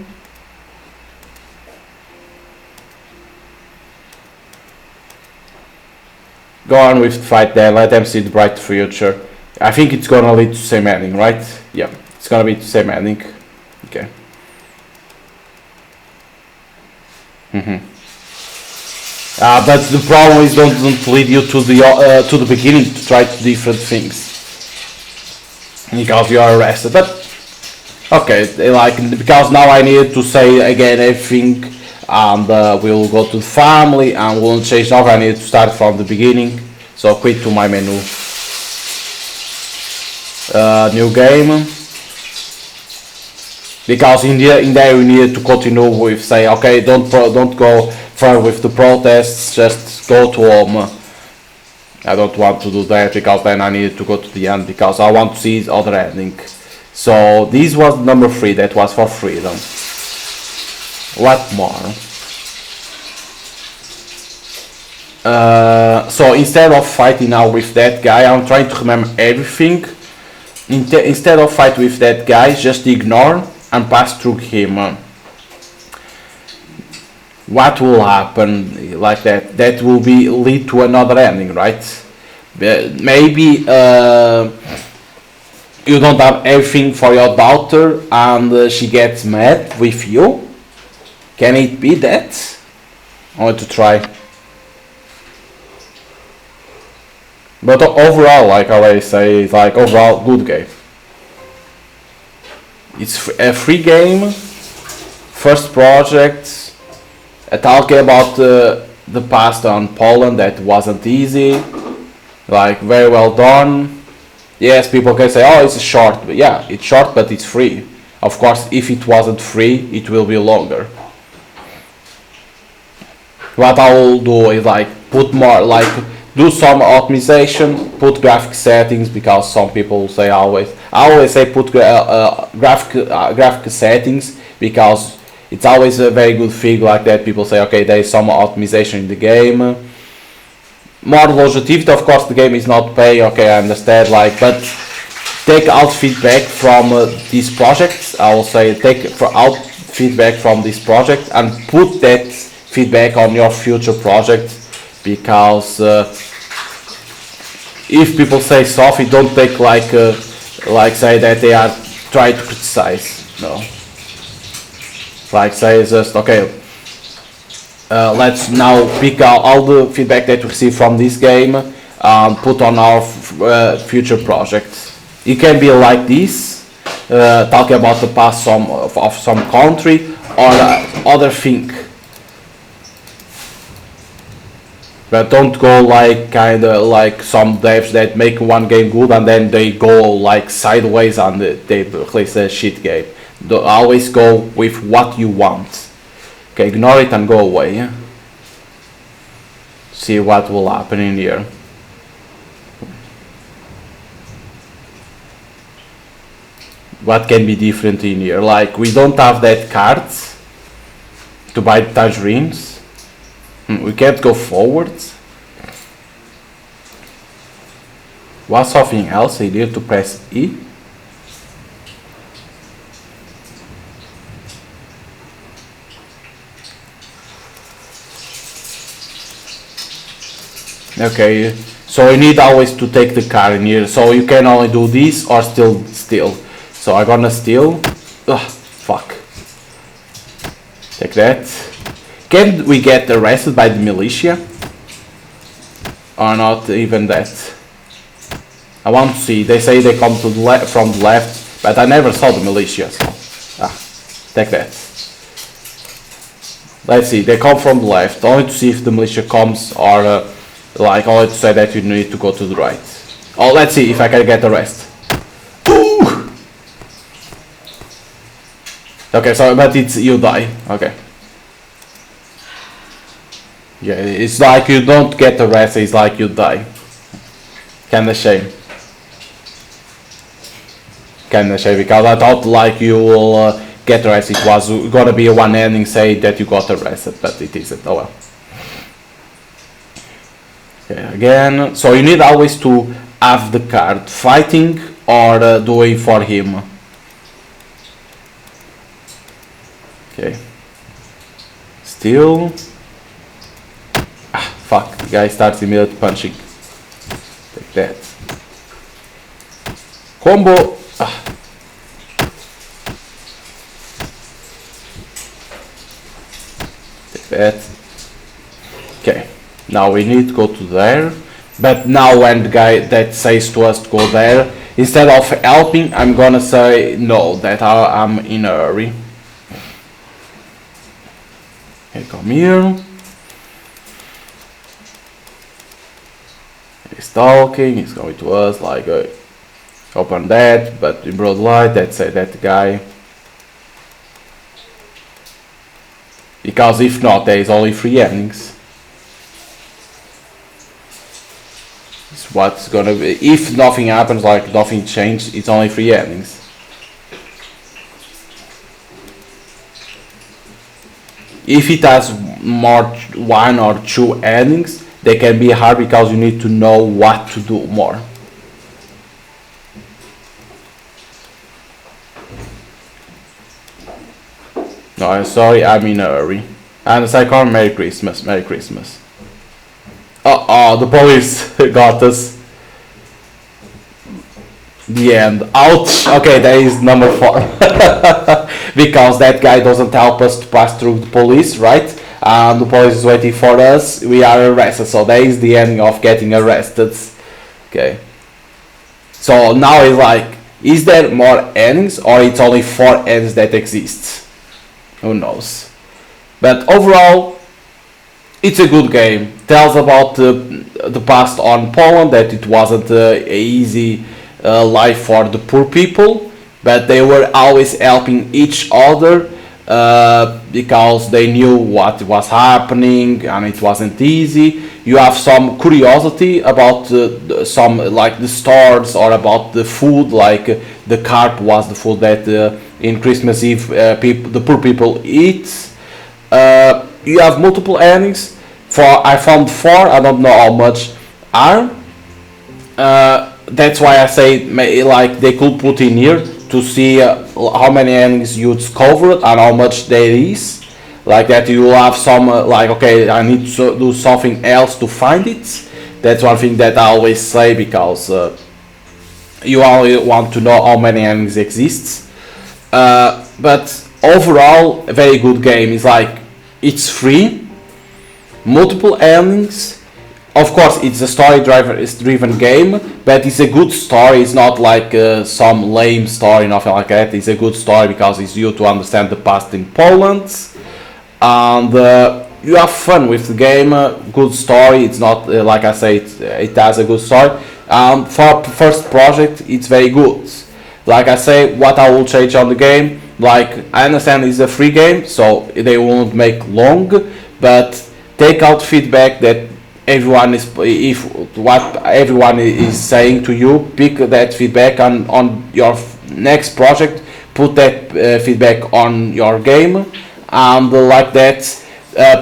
Go on with the fight there, let them see the bright future. I think it's gonna lead to same ending, right? Yeah, it's gonna be the same ending. Okay. But the problem is don't lead you to the beginning to try different things because you are arrested. But okay, like because now I need to say again everything, and we'll go to the family and we'll change over. I need to start from the beginning. So quit to my menu. New game. Because in there we need to continue with say okay don't go further with the protests, just go to home. I don't want to do that because then I need to go to the end because I want to see the other ending. So this was number 3, that was for freedom. What more? So instead of fighting now with that guy, I'm trying to remember everything. Instead of fight with that guy, just ignore and pass through him. What will happen like that? That will be lead to another ending, right? Maybe you don't have everything for your daughter and she gets mad with you. Can it be that? I want to try. But overall, like I always say, it's like overall good game. It's a free game, first project, talking about the past on Poland that wasn't easy, like very well done. Yes, people can say, oh, it's short, but yeah, it's short, but it's free. Of course, if it wasn't free, it will be longer. What I will do is like put more, like do some optimization, put graphic settings, because some people say I always say put graphic settings, because it's always a very good thing like that. People say okay, there is some optimization in the game. More longevity, of course the game is not pay, okay, I understand, like, but take out feedback from these projects. I will say take out feedback from this project and put that feedback on your future project. Because if people say soft, don't take like say that they are trying to criticize. No, like say just okay. Let's now pick out all the feedback that we receive from this game and put on our future projects. It can be like this, talking about the past of some country or other thing. But don't go like kinda like some devs that make one game good and then they go like sideways and they release a shit game. Always go with what you want. Okay, ignore it and go away. Yeah? See what will happen in here. What can be different in here? Like we don't have that cards to buy tangerines. We can't go forwards. What's something else? I need to press E. Okay, so you need always to take the car in here. So you can only do this or still steal. So I'm gonna steal. Ugh, fuck. Take that. Can we get arrested by the militia? Or not even that? I want to see. They say they come to the from the left, but I never saw the militia. So, take that. Let's see. They come from the left. Only to see if the militia comes, or like only to say that you need to go to the right. Oh, let's see if I can get arrested. Ooh! Okay, so but it's you die. Okay. Yeah, it's like you don't get arrested, it's like you die. Kinda shame. Kinda shame, because I thought like you will get arrested. It was gonna be a one ending say that you got arrested, but it isn't. Oh well. Okay, again, so you need always to have the card fighting or doing for him. Okay. Still. Fuck, the guy starts immediately punching. Take that. Combo. Take bad. Okay, now we need to go to there. But now when the guy that says to us to go there, instead of helping, I'm gonna say no, that I'm in a hurry. Okay, come here. He's talking, he's going to us like open that, but in broad light, let's say that guy. Because if not, there is only 3 endings. It's what's gonna be. If nothing happens, like nothing changed, it's only 3 endings. If it has more 1 or 2 endings, they can be hard because you need to know what to do more. No, I'm sorry, I'm in a hurry. And as I call Merry Christmas, Merry Christmas. Oh, the police got us. The end. Ouch! Okay, that is number 4. Because that guy doesn't help us to pass through the police, right? And the police is waiting for us. We are arrested, so that is the ending of getting arrested. Okay. So now it's like, is there more endings or it's only 4 endings that exist? Who knows? But overall, it's a good game. Tells about the past on Poland, that it wasn't a easy life for the poor people, but they were always helping each other because they knew what was happening and it wasn't easy. You have some curiosity about some like the stores or about the food, like the carp was the food that in Christmas Eve the poor people eat. You have multiple endings. I found 4. I don't know how much are. That's why I say like they could put in here to see how many endings you discovered and how much there is. Like that you will have some like, okay, I need to do something else to find it. That's one thing that I always say, because you only want to know how many endings exist. But overall, a very good game. It's like, it's free, multiple endings. Of course, it's a story-driven game, but it's a good story. It's not like some lame story, nothing like that. It's a good story because it's you to understand the past in Poland, and you have fun with the game. Good story. It's not like I say, it has a good story. For first project, it's very good. Like I say, what I will change on the game, like I understand it's a free game, so they won't make long, but take out feedback that everyone is, if what everyone is saying to you, pick that feedback on your next project, put that feedback on your game, and like that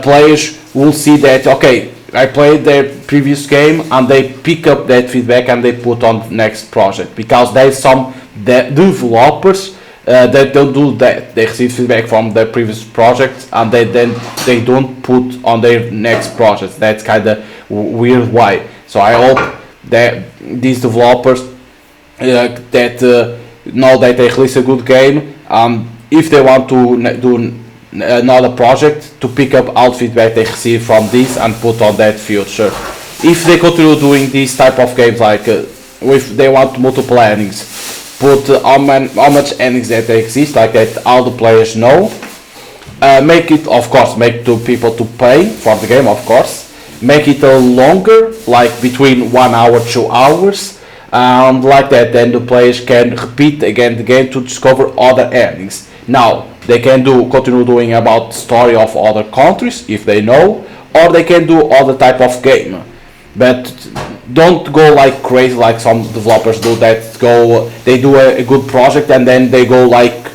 players will see that, okay, I played their previous game, and they pick up that feedback and they put on next project, because there's some developers that don't do that. They receive feedback from their previous project and they don't put on their next project. That's kind of weird why. So I hope that these developers that know that they release a good game, if they want to do another project, to pick up all feedback they receive from this and put on that future. If they continue doing these type of games, like if they want multiple endings, put how much endings that they exist, like that all the players know. Make it, of course, make the people to pay for the game, of course. Make it longer, like between 1 hour, 2 hours, and like that then the players can repeat again the game to discover other endings. Now they can continue doing about story of other countries if they know, or they can do other type of game. But don't go like crazy like some developers do, that they do a good project and then they go like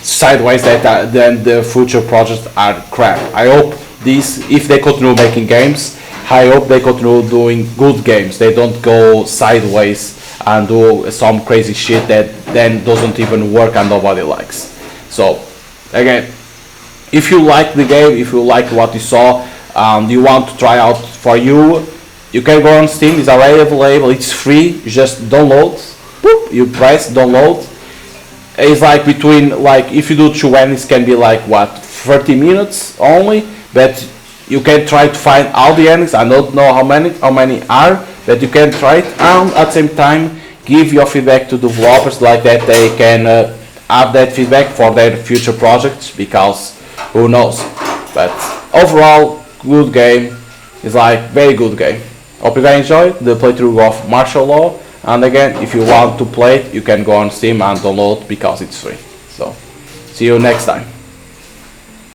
sideways, that then the future projects are crap. I hope if they continue making games, I hope they continue doing good games. They don't go sideways and do some crazy shit that then doesn't even work and nobody likes. So again, if you like the game, if you like what you saw and you want to try out for you can go on Steam. It's already available. It's free. You just download. Boop, you press download. It's like between, like if you do 2 endings, can be like what, 30 minutes only. But You can try to find all the endings. I don't know how many are, but you can try it, and at the same time give your feedback to developers, like that they can have that feedback for their future projects, because who knows. But overall, good game. It's like very good game. Hope you guys enjoyed the playthrough of Martial Law, and again, if you want to play it, you can go on Steam and download because it's free. So see you next time.